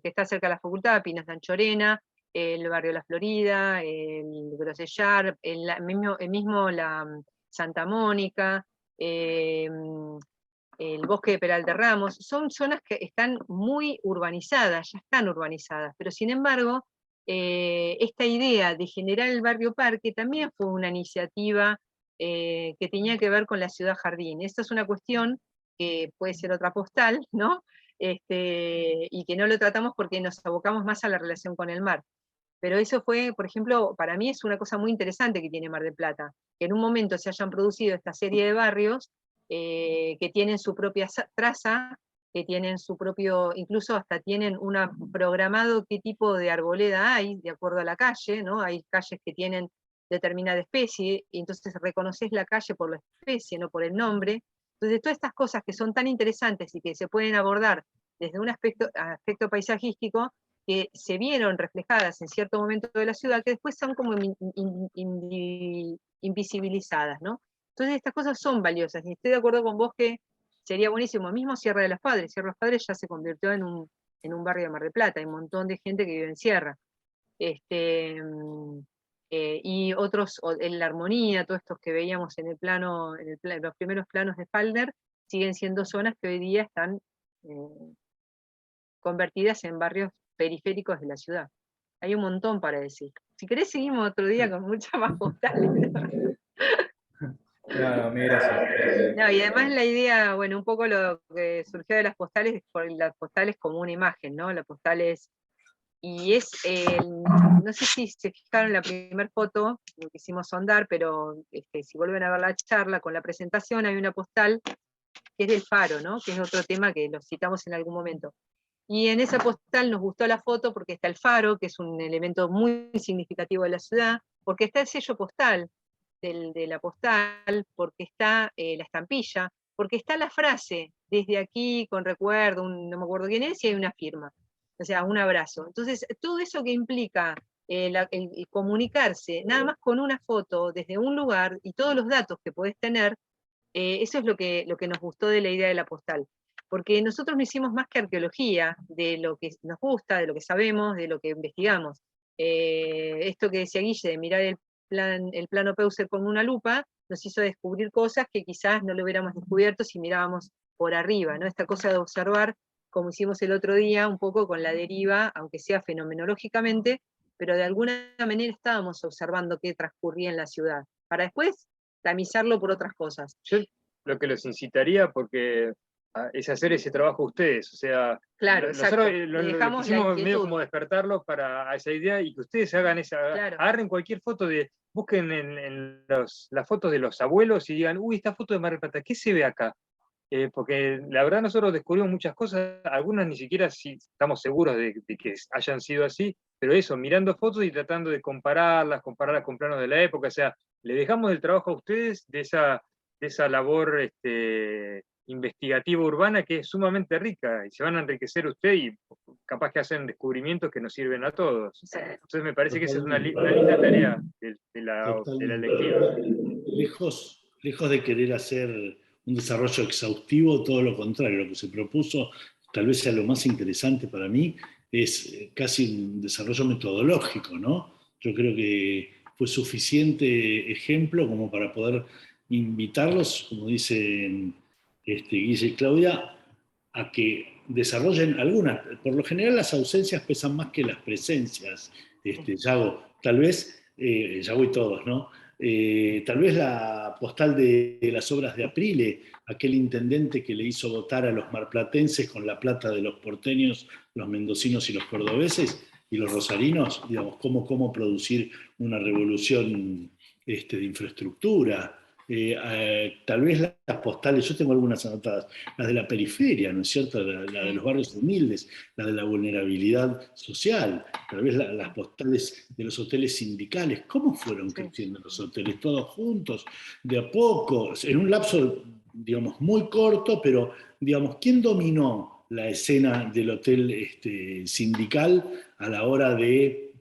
está cerca de la facultad, Pinos de Anchorena, el barrio La Florida, el Grosellar, el mismo la Santa Mónica, el bosque de Peralta Ramos, son zonas que están muy urbanizadas, ya están urbanizadas, pero sin embargo, esta idea de generar el barrio parque también fue una iniciativa que tenía que ver con la ciudad jardín. Esta es una cuestión que puede ser otra postal, ¿no? Y que no lo tratamos porque nos abocamos más a la relación con el mar. Pero eso fue, por ejemplo, para mí es una cosa muy interesante que tiene Mar del Plata, que en un momento se hayan producido esta serie de barrios que tienen su propia traza, que tienen su propio, incluso hasta tienen programado qué tipo de arboleda hay, de acuerdo a la calle, ¿no? Hay calles que tienen determinada especie, y entonces reconoces la calle por la especie, no por el nombre. Entonces, todas estas cosas que son tan interesantes y que se pueden abordar desde un aspecto paisajístico, que se vieron reflejadas en cierto momento de la ciudad, que después son como invisibilizadas, ¿no? Entonces estas cosas son valiosas, y estoy de acuerdo con vos que sería buenísimo, mismo Sierra de los Padres ya se convirtió en un barrio de Mar del Plata, hay un montón de gente que vive en Sierra. Y otros, en la Armonía, todos estos que veíamos en los primeros planos de Falder, siguen siendo zonas que hoy día están convertidas en barrios periféricos de la ciudad. Hay un montón para decir. Si querés seguimos otro día con muchas más postales. No, mil gracias. No, y además la idea, bueno, un poco lo que surgió de las postales, por las postales como una imagen, ¿no? La postal es, no sé si se fijaron en la primera foto, lo que hicimos sondar, pero si vuelven a ver la charla con la presentación, hay una postal que es del Faro, ¿no? Que es otro tema que lo citamos en algún momento. Y en esa postal nos gustó la foto porque está el faro, que es un elemento muy significativo de la ciudad, porque está el sello postal de la postal, porque está la estampilla, porque está la frase, desde aquí, con recuerdo, no me acuerdo quién es, y hay una firma, o sea, un abrazo. Entonces, todo eso que implica el comunicarse, nada más con una foto, desde un lugar, y todos los datos que podés tener, eso es lo que nos gustó de la idea de la postal. Porque nosotros no hicimos más que arqueología de lo que nos gusta, de lo que sabemos, de lo que investigamos. Esto que decía Guille, de mirar el plano Peucer con una lupa, nos hizo descubrir cosas que quizás no lo hubiéramos descubierto si mirábamos por arriba, ¿no? Esta cosa de observar, como hicimos el otro día, un poco con la deriva, aunque sea fenomenológicamente, pero de alguna manera estábamos observando qué transcurría en la ciudad, para después tamizarlo por otras cosas. Yo lo que los incitaría, porque es hacer ese trabajo ustedes, o sea, claro, nosotros dejamos quisimos medio como despertarlos para esa idea y que ustedes hagan claro. agarren cualquier foto busquen en las fotos de los abuelos y digan, uy, esta foto de Mar del Plata, ¿qué se ve acá? Porque la verdad nosotros descubrimos muchas cosas, algunas ni siquiera si estamos seguros de que hayan sido así, pero eso, mirando fotos y tratando de compararlas con planos de la época, o sea, le dejamos el trabajo a ustedes de esa labor investigativa urbana que es sumamente rica, y se van a enriquecer ustedes y capaz que hacen descubrimientos que nos sirven a todos. Sí. Entonces me parece que esa es una linda tarea de la electiva. Lejos de querer hacer un desarrollo exhaustivo, todo lo contrario, lo que se propuso, tal vez sea lo más interesante para mí, es casi un desarrollo metodológico, ¿no? Yo creo que fue suficiente ejemplo como para poder invitarlos, como dicen Guille y Claudia, a que desarrollen algunas. Por lo general las ausencias pesan más que las presencias, Yago. Tal vez ya voy todos, ¿no? Tal vez la postal de las obras de Aprile, aquel intendente que le hizo votar a los marplatenses con la plata de los porteños, los mendocinos y los cordobeses, y los rosarinos, digamos, cómo producir una revolución de infraestructura. Tal vez las postales, yo tengo algunas anotadas, las de la periferia, ¿no es cierto? La de los barrios humildes, la de la vulnerabilidad social, tal vez las postales de los hoteles sindicales. ¿Cómo fueron creciendo los hoteles? Todos juntos, de a poco, en un lapso, digamos, muy corto, pero, digamos, ¿quién dominó la escena del hotel sindical a la hora de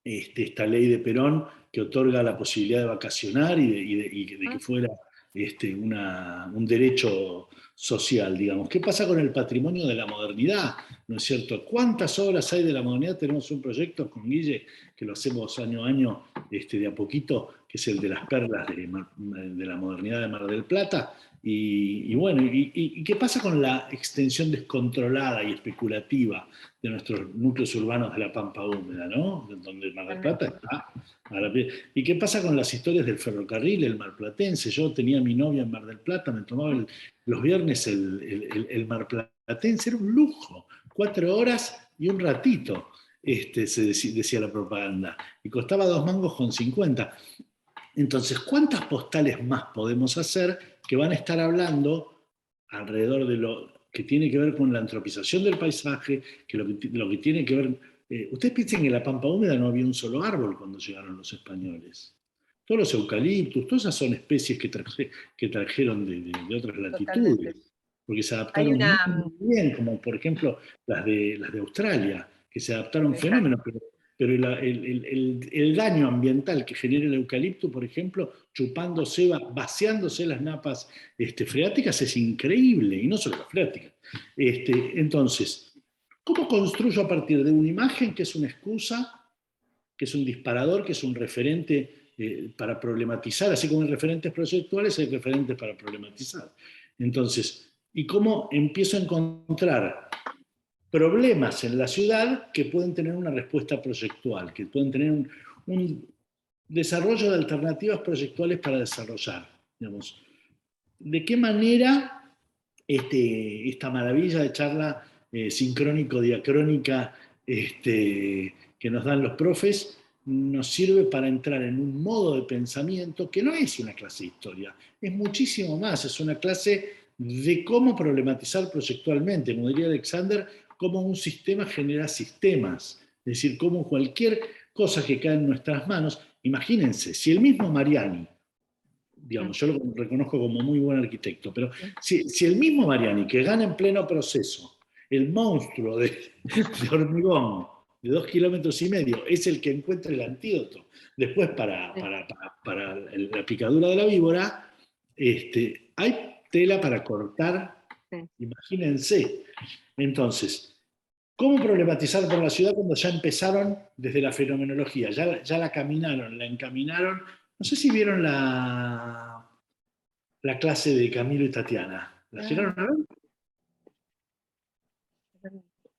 esta ley de Perón que otorga la posibilidad de vacacionar y de que fuera un derecho social, digamos? ¿Qué pasa con el patrimonio de la modernidad? ¿No es cierto? ¿Cuántas obras hay de la modernidad? Tenemos un proyecto con Guille, que lo hacemos año a año, de a poquito, que es el de las perlas de la modernidad de Mar del Plata. Y bueno, ¿qué pasa con la extensión descontrolada y especulativa de nuestros núcleos urbanos de la Pampa Húmeda, ¿no? Donde Mar del Plata está a la pie. ¿Y qué pasa con las historias del ferrocarril, el marplatense? Yo tenía a mi novia en Mar del Plata, me tomaba los viernes el marplatense, era un lujo, 4 horas y un ratito, decía la propaganda, y costaba 2,50 mangos. Entonces, ¿cuántas postales más podemos hacer que van a estar hablando alrededor de lo que tiene que ver con la antropización del paisaje, que lo que tiene que ver... ustedes piensen que en la Pampa Húmeda no había un solo árbol cuando llegaron los españoles. Todos los eucaliptus, todas esas son especies que trajeron de otras latitudes. Totalmente. Porque se adaptaron muy bien, como por ejemplo las de Australia, que se adaptaron fenómenos, pero el daño ambiental que genera el eucalipto, por ejemplo, vaciándose las napas freáticas, es increíble, y no solo las freáticas. Entonces, ¿cómo construyo a partir de una imagen que es una excusa, que es un disparador, que es un referente para problematizar? Así como hay referentes proyectuales, hay referentes para problematizar. Entonces, ¿y cómo empiezo a encontrar problemas en la ciudad que pueden tener una respuesta proyectual, que pueden tener un desarrollo de alternativas proyectuales para desarrollar? Digamos, ¿de qué manera esta maravilla de charla sincrónico-diacrónica que nos dan los profes nos sirve para entrar en un modo de pensamiento que no es una clase de historia, es muchísimo más, es una clase de cómo problematizar proyectualmente, como diría Alexander, cómo un sistema genera sistemas, es decir, cómo cualquier cosa que cae en nuestras manos, imagínense, si el mismo Mariani, digamos, yo lo reconozco como muy buen arquitecto, pero si el mismo Mariani, que gana en pleno proceso, el monstruo de hormigón de 2,5 kilómetros, es el que encuentra el antídoto después para la picadura de la víbora, hay tela para cortar, imagínense. Entonces, ¿cómo problematizar por la ciudad cuando ya empezaron desde la fenomenología? Ya la caminaron, la encaminaron. No sé si vieron la clase de Camilo y Tatiana. ¿La llegaron a ver?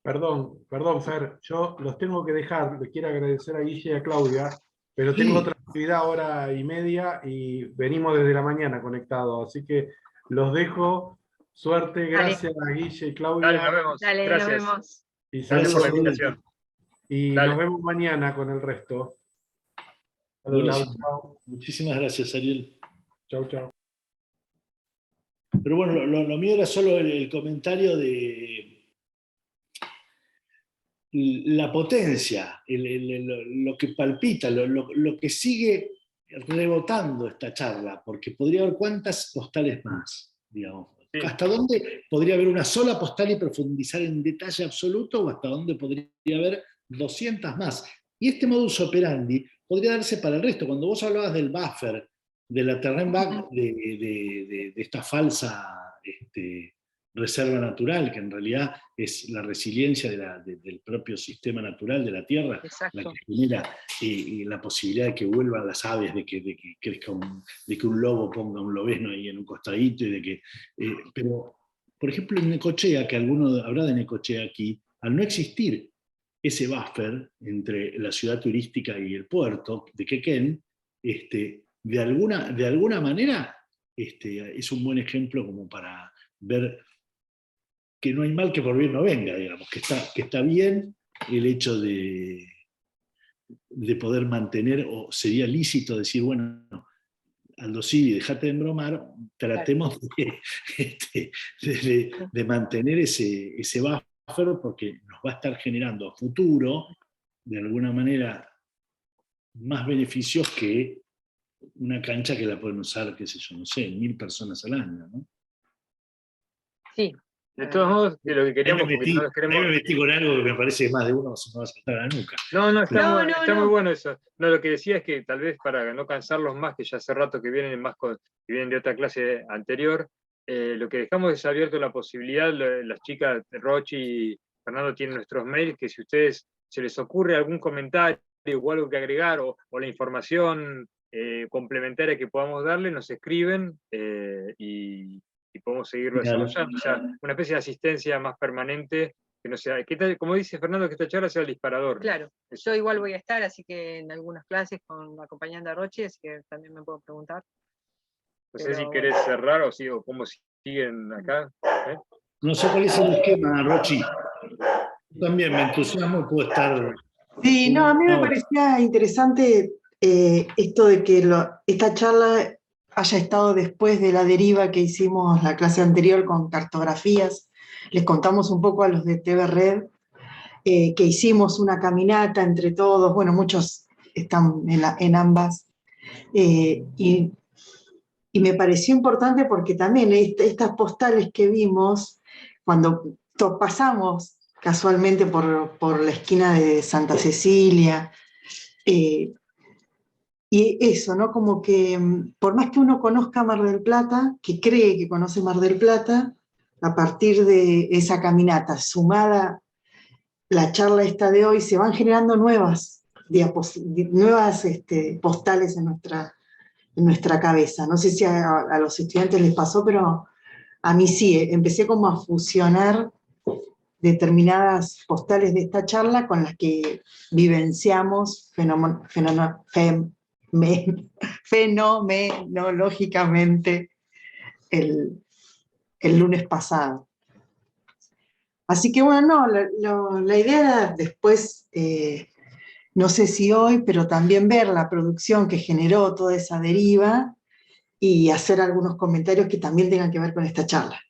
Perdón, Fer, yo los tengo que dejar, les quiero agradecer a Guille y a Claudia, pero tengo otra actividad 1:30 y venimos desde la mañana conectados, así que los dejo. Suerte, gracias a Guille y Claudia. Dale, nos vemos. Dale, Gracias. nos vemos. Y Gracias por la invitación. Y Dale. nos vemos mañana con el resto. Chau. Muchísimas gracias, Ariel. Chau, chau. Pero bueno, lo mío era solo el comentario de la potencia, lo que palpita, lo que sigue rebotando esta charla, porque podría haber cuántas postales más, digamos. Sí. ¿Hasta dónde podría haber una sola postal y profundizar en detalle absoluto, o hasta dónde podría haber 200 más? Y este modus operandi podría darse para el resto. Cuando vos hablabas del buffer, de la terrain-back, de esta falsa reserva natural, que en realidad es la resiliencia del propio sistema natural de la Tierra, exacto, la que genera la posibilidad de que vuelvan las aves, de que crezca de que un lobo ponga un lobezno ahí en un costadito, y de que, pero, por ejemplo, en Necochea, que alguno habrá de Necochea aquí, al no existir ese buffer entre la ciudad turística y el puerto de Quequén, de alguna manera es un buen ejemplo como para ver que no hay mal que por bien no venga, digamos, que está bien el hecho de poder mantener, o sería lícito decir, bueno, Aldo Civi, dejate de embromar, tratemos de mantener ese buffer, porque nos va a estar generando a futuro, de alguna manera, más beneficios que una cancha que la pueden usar, qué sé yo, no sé, 1000 personas al año, ¿no? Sí. De todos modos, de lo que queríamos, porque no los Ahí me queremos. metí con algo que me parece que más de uno se me va a saltar a la nuca. No, está, No, está no. muy bueno eso. No, lo que decía es que tal vez para no cansarlos más, que ya hace rato que vienen que vienen de otra clase anterior, lo que dejamos es abierto la posibilidad, las chicas Rochi y Fernando tienen nuestros mails, que si a ustedes se les ocurre algún comentario o algo que agregar, o la información complementaria que podamos darle, nos escriben y podemos seguirlo desarrollando. O sea, una especie de asistencia más permanente, que no sea, como dice Fernando, que esta charla sea el disparador. Claro, yo igual voy a estar, así que en algunas clases acompañando a Rochi, así que también me puedo preguntar. No sé si querés cerrar o cómo siguen acá. No sé cuál es el esquema, Rochi. También me entusiasmo, puedo estar... Sí, no, a mí me parecía interesante esto de que esta charla haya estado después de la deriva que hicimos la clase anterior con cartografías. Les contamos un poco a los de TV Red que hicimos una caminata entre todos, bueno, muchos están en ambas, y me pareció importante porque también estas postales que vimos, cuando pasamos casualmente por la esquina de Santa Cecilia, y eso, ¿no? Como que por más que uno conozca Mar del Plata, que cree que conoce Mar del Plata, a partir de esa caminata, sumada la charla esta de hoy, se van generando nuevas postales en nuestra cabeza. No sé si a los estudiantes les pasó, pero a mí sí, empecé como a fusionar determinadas postales de esta charla con las que vivenciamos fenomenológicamente el lunes pasado. Así que bueno, la idea era después, no sé si hoy, pero también ver la producción que generó toda esa deriva y hacer algunos comentarios que también tengan que ver con esta charla.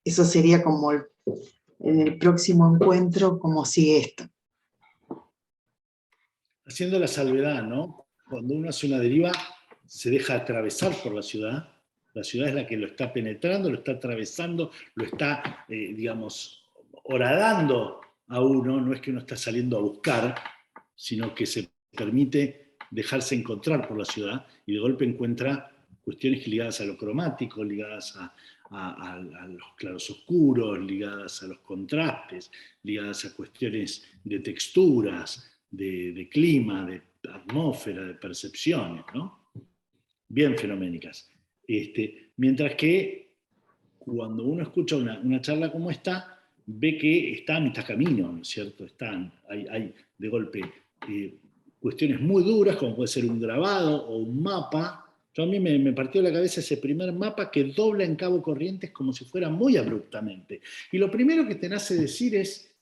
Eso sería como en el próximo encuentro, cómo sigue esto. Haciendo la salvedad, ¿no? Cuando uno hace una deriva, se deja atravesar por la ciudad es la que lo está penetrando, lo está atravesando, lo está, digamos, horadando a uno, no es que uno está saliendo a buscar, sino que se permite dejarse encontrar por la ciudad y de golpe encuentra cuestiones ligadas a lo cromático, ligadas a los claroscuros, ligadas a los contrastes, ligadas a cuestiones de texturas, de clima, de atmósfera, de percepciones, ¿no? Bien fenoménicas. Mientras que cuando uno escucha una charla como esta, ve que está a mitad camino, ¿no es cierto? Hay de golpe cuestiones muy duras, como puede ser un grabado o un mapa. A mí me partió la cabeza ese primer mapa que dobla en Cabo Corrientes como si fuera muy abruptamente. Y lo primero que te nace decir es,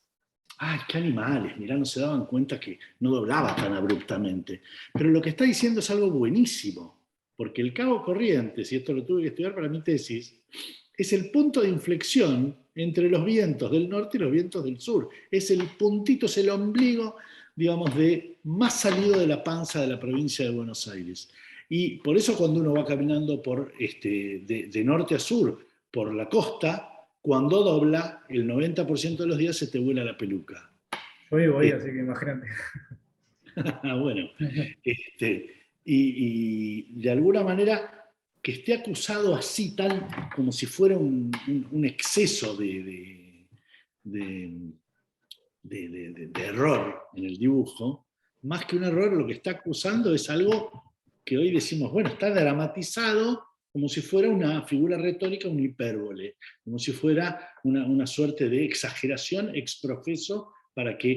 ¡ay, qué animales! Mirá, no se daban cuenta que no doblaba tan abruptamente. Pero lo que está diciendo es algo buenísimo, porque el Cabo Corrientes, y esto lo tuve que estudiar para mi tesis, es el punto de inflexión entre los vientos del norte y los vientos del sur. Es el puntito, es el ombligo, digamos, más salido de la panza de la provincia de Buenos Aires. Y por eso cuando uno va caminando de norte a sur por la costa, cuando dobla, el 90% de los días se te vuela la peluca. Yo vivo ahí, así que imagínate. Bueno, y de alguna manera que esté acusado así, tal como si fuera un exceso de error en el dibujo, más que un error, lo que está acusando es algo que hoy decimos, bueno, está dramatizado como si fuera una figura retórica, un hipérbole, como si fuera una suerte de exageración exprofeso para que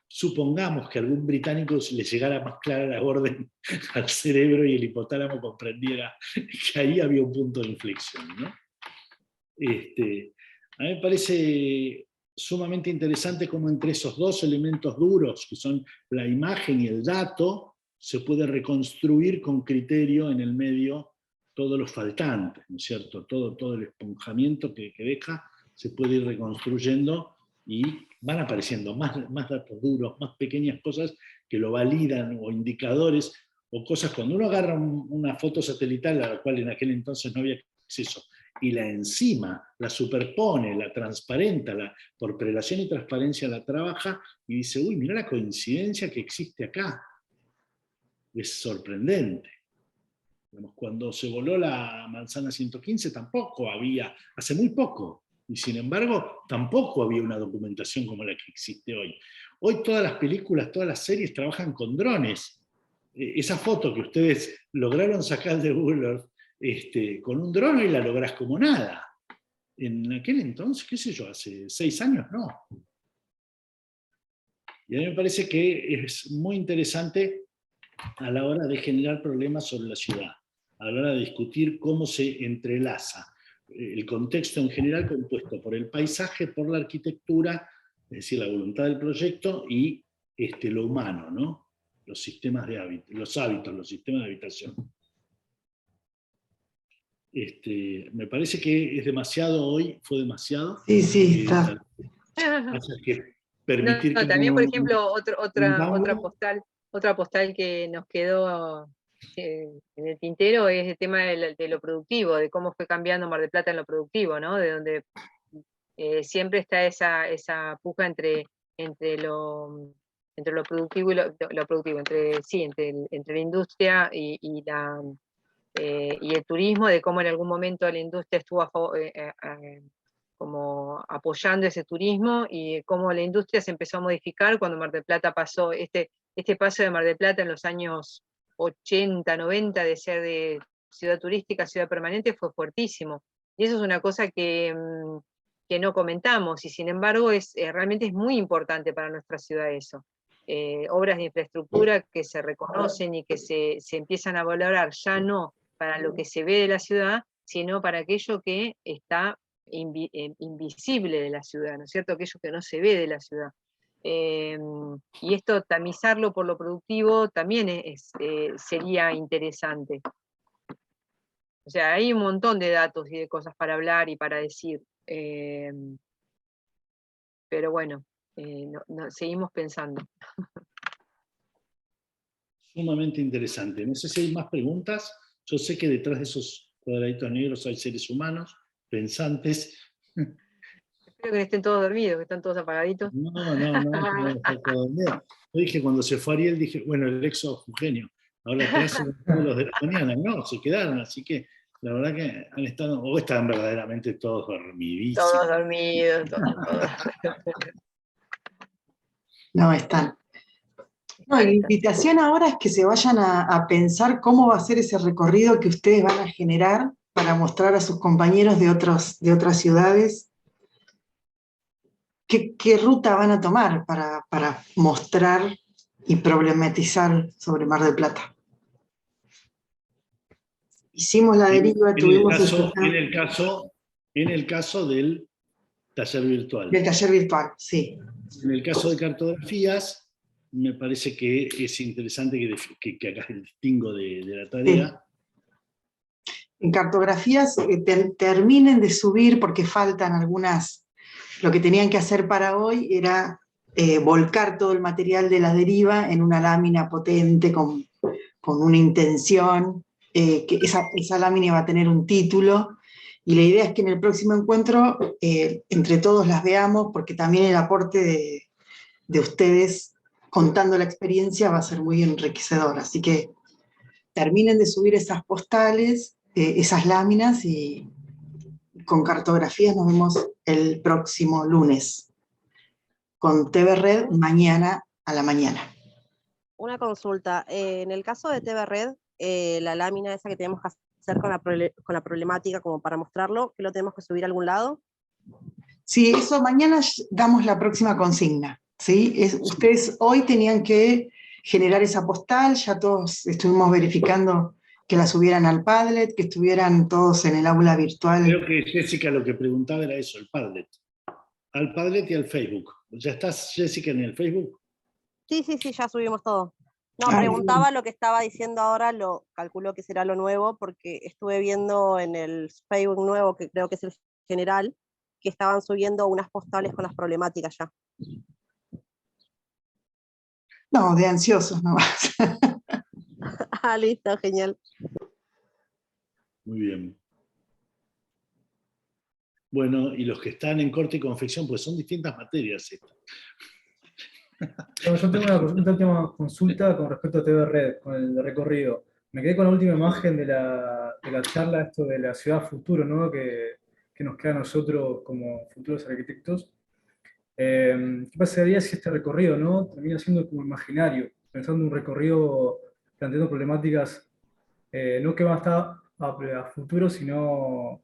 supongamos que algún británico le llegara más clara la orden al cerebro y el hipotálamo comprendiera que ahí había un punto de inflexión, ¿no? A mí me parece sumamente interesante cómo entre esos dos elementos duros, que son la imagen y el dato, se puede reconstruir con criterio en el medio todos los faltantes, ¿no es cierto? Todo el esponjamiento que deja se puede ir reconstruyendo y van apareciendo más datos duros, más pequeñas cosas que lo validan, o indicadores, o cosas. Cuando uno agarra una foto satelital, a la cual en aquel entonces no había acceso, y la encima, la superpone, la transparenta, por prelación y transparencia la trabaja, y dice, uy, mirá la coincidencia que existe acá. Es sorprendente. Cuando se voló la manzana 115 tampoco había, hace muy poco, y sin embargo tampoco había una documentación como la que existe hoy. Hoy todas las películas, todas las series trabajan con drones. Esa foto que ustedes lograron sacar de Google Earth, con un dron hoy la lográs como nada. En aquel entonces, qué sé yo, hace 6 años no. Y a mí me parece que es muy interesante a la hora de generar problemas sobre la ciudad, a la hora de discutir cómo se entrelaza el contexto en general compuesto por el paisaje, por la arquitectura, es decir, la voluntad del proyecto, y lo humano, ¿no? Los sistemas de hábitos, los sistemas de habitación. Me parece que es demasiado hoy, fue demasiado. Sí, está. Hay que permitir que también, no, por ejemplo, otra no, postal que nos quedó en el tintero es el tema de lo productivo, de cómo fue cambiando Mar del Plata en lo productivo, ¿no? De donde siempre está esa puja entre lo productivo y lo productivo, entre la industria y el turismo, de cómo en algún momento la industria estuvo como apoyando ese turismo, y cómo la industria se empezó a modificar cuando Mar del Plata pasó, este paso de Mar del Plata en los años 80, 90, de ser de ciudad turística a ciudad permanente, fue fuertísimo. Y eso es una cosa que no comentamos, y sin embargo realmente es muy importante para nuestra ciudad eso. Obras de infraestructura que se reconocen y que se empiezan a valorar, ya no para lo que se ve de la ciudad, sino para aquello que está invisible de la ciudad, ¿no es cierto? Aquello que no se ve de la ciudad. Y esto, tamizarlo por lo productivo, también sería interesante. O sea, hay un montón de datos y de cosas para hablar y para decir. Pero bueno, seguimos pensando. Sumamente interesante. No sé si hay más preguntas. Yo sé que detrás de esos cuadraditos negros hay seres humanos, pensantes. Espero que no estén todos dormidos, que están todos apagaditos. No, está todo bien. Yo dije, cuando se fue Ariel, dije, bueno, el exo Eugenio, ahora atrás son los de la mañana. No, se quedaron, así que la verdad que han estado, o están verdaderamente todos dormidísimos. Todos dormidos, todos. No, están. No, la invitación ahora es que se vayan a pensar cómo va a ser ese recorrido que ustedes van a generar para mostrar a sus compañeros de otras ciudades qué ruta van a tomar para mostrar y problematizar sobre Mar del Plata. Hicimos la deriva, tuvimos en el caso del taller virtual. Del taller virtual, sí. En el caso de cartografías, me parece que es interesante que hagas el distingo de la tarea. Sí. En cartografías terminen de subir, porque faltan algunas. Lo que tenían que hacer para hoy era volcar todo el material de la deriva en una lámina potente con una intención, que esa lámina va a tener un título, y la idea es que en el próximo encuentro entre todos las veamos, porque también el aporte de ustedes contando la experiencia va a ser muy enriquecedor. Así que terminen de subir esas postales, esas láminas, y con cartografías nos vemos el próximo lunes, con TV Red mañana a la mañana. Una consulta, en el caso de TV Red, la lámina esa que tenemos que hacer con la problemática como para mostrarlo, ¿que lo tenemos que subir a algún lado? Sí, eso mañana damos la próxima consigna. ¿sí? Ustedes hoy tenían que generar esa postal, ya todos estuvimos verificando que la subieran al Padlet, que estuvieran todos en el aula virtual. Creo que Jessica lo que preguntaba era eso, el Padlet. Al Padlet y al Facebook. ¿Ya estás, Jessica, en el Facebook? Sí, ya subimos todo. No, Ah, preguntaba lo que estaba diciendo ahora, lo calculo que será lo nuevo, porque estuve viendo en el Facebook nuevo, que creo que es el general, que estaban subiendo unas postales con las problemáticas ya. no, de ansiosos nomás. Ah, listo, genial. Muy bien. Bueno, y los que están en corte y confección, pues son distintas materias estas. Yo tengo una última consulta con respecto a TV Red, con el recorrido. Me quedé con la última imagen de la charla, esto de la ciudad futuro, ¿no? Que nos queda a nosotros como futuros arquitectos. ¿Qué pasaría si este recorrido, ¿no? Termina siendo como imaginario, pensando un recorrido planteando problemáticas no que van a estar a futuro, sino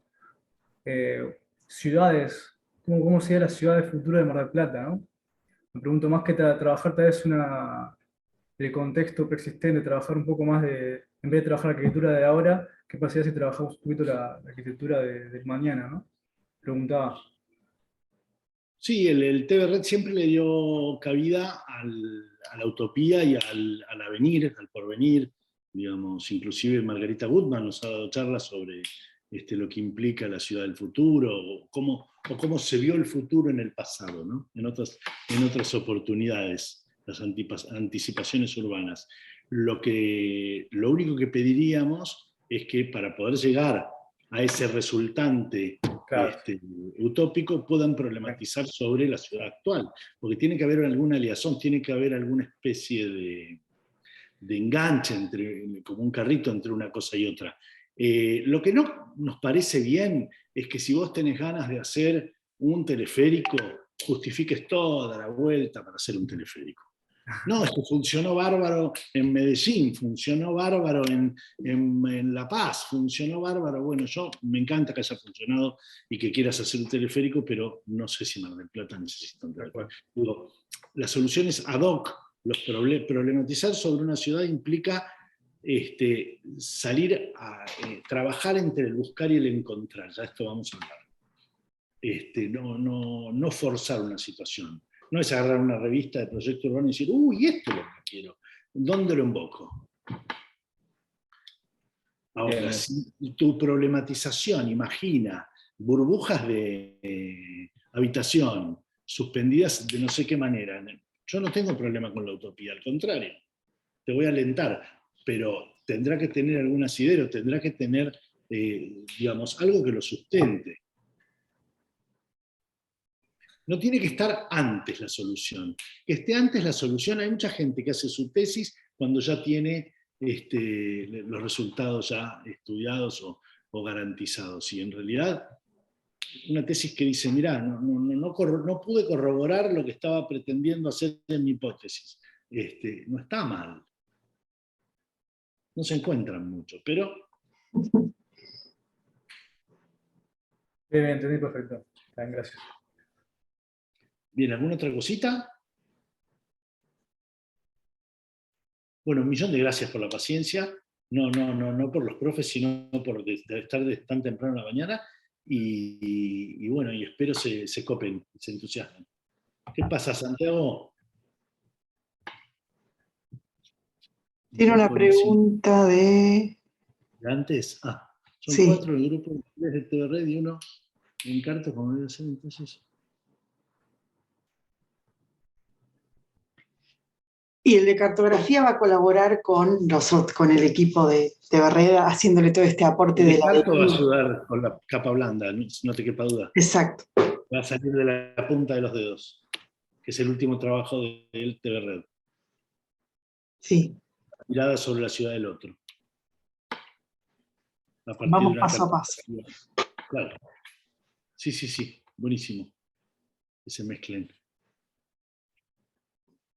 ciudades, cómo sería la ciudad del futuro de Mar del Plata, ¿no? Me pregunto más que trabajar tal vez el contexto preexistente, trabajar un poco más en vez de trabajar la arquitectura de ahora, ¿qué pasaría si trabajamos un poquito la arquitectura del mañana, ¿no? Preguntaba. Sí, el TV Red siempre le dio cabida a la utopía y al avenir, al porvenir. Digamos, inclusive Margarita Gutmann nos ha dado charlas sobre lo que implica la ciudad del futuro, o cómo se vio el futuro en el pasado, ¿no? en otras oportunidades, las anticipaciones urbanas. Lo único que pediríamos es que para poder llegar a ese resultante Claro. utópico puedan problematizar sobre la ciudad actual, porque tiene que haber alguna liazón, tiene que haber alguna especie de enganche, como un carrito entre una cosa y otra. Lo que no nos parece bien es que si vos tenés ganas de hacer un teleférico, justifiques toda la vuelta para hacer un teleférico. No, esto funcionó bárbaro en Medellín, funcionó bárbaro en La Paz, funcionó bárbaro. Bueno, me encanta que haya funcionado y que quieras hacer un teleférico, pero no sé si Mar del Plata necesita un teleférico. Las soluciones ad hoc, problematizar sobre una ciudad implica salir a trabajar entre el buscar y el encontrar. Ya esto vamos a hablar. No forzar una situación. No es agarrar una revista de proyecto urbano y decir, uy, esto es lo que quiero. ¿Dónde lo invoco? Ahora, si tu problematización imagina burbujas de habitación suspendidas de no sé qué manera, yo no tengo problema con la utopía, al contrario, te voy a alentar, pero tendrá que tener algún asidero, tendrá que tener, digamos, algo que lo sustente. No tiene que estar antes la solución. Que esté antes la solución, hay mucha gente que hace su tesis cuando ya tiene los resultados ya estudiados o garantizados. Y en realidad, una tesis que dice, mirá, no pude corroborar lo que estaba pretendiendo hacer en mi hipótesis. No está mal. No se encuentran mucho, pero... Bien, entendí perfecto. Bien, gracias. Bien, ¿alguna otra cosita? Bueno, un millón de gracias por la paciencia, no por los profes, sino por estar tan temprano en la mañana, y bueno, y espero se copen, se entusiasmen. ¿Qué pasa, Santiago? Tiene una pregunta de... ¿Antes? Son Sí. 4 el grupo, 3 de TV Red y 1 en Cartos, como debe ser entonces. Y el de cartografía va a colaborar con nosotros, con el equipo de Barreda, haciéndole todo este aporte de la... Carto va a ayudar con la capa blanda, no te quepa duda. Exacto. Va a salir de la punta de los dedos, que es el último trabajo del TV Red. Sí. Mirada sobre la ciudad del otro. Vamos paso a paso. Claro. Sí. Buenísimo. Que se mezclen.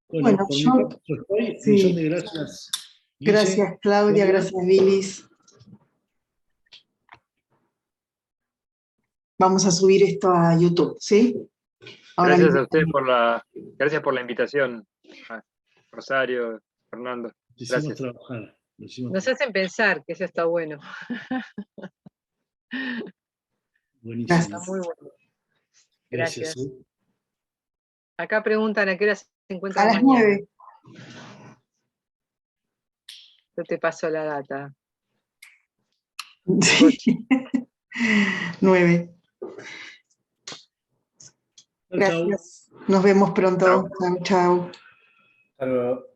Bueno, por mi parte, un millón de gracias. Guille. Gracias, Claudia. Gracias, Vilis. Vamos a subir esto a YouTube, ¿sí? Ahora Gracias a mismo. usted gracias por la invitación, Rosario, Fernando. Lo hicimos Gracias. trabajar. Lo hicimos Nos trabajar. hacen pensar, que eso está bueno. Buenísimo. Está muy bueno. Gracias. Gracias. Acá preguntan a qué hora se A encuentran las mañana. 9. Yo te paso la data. Sí. 9. Chau, chau. Gracias. Nos vemos pronto. Chao, chao. Hasta luego.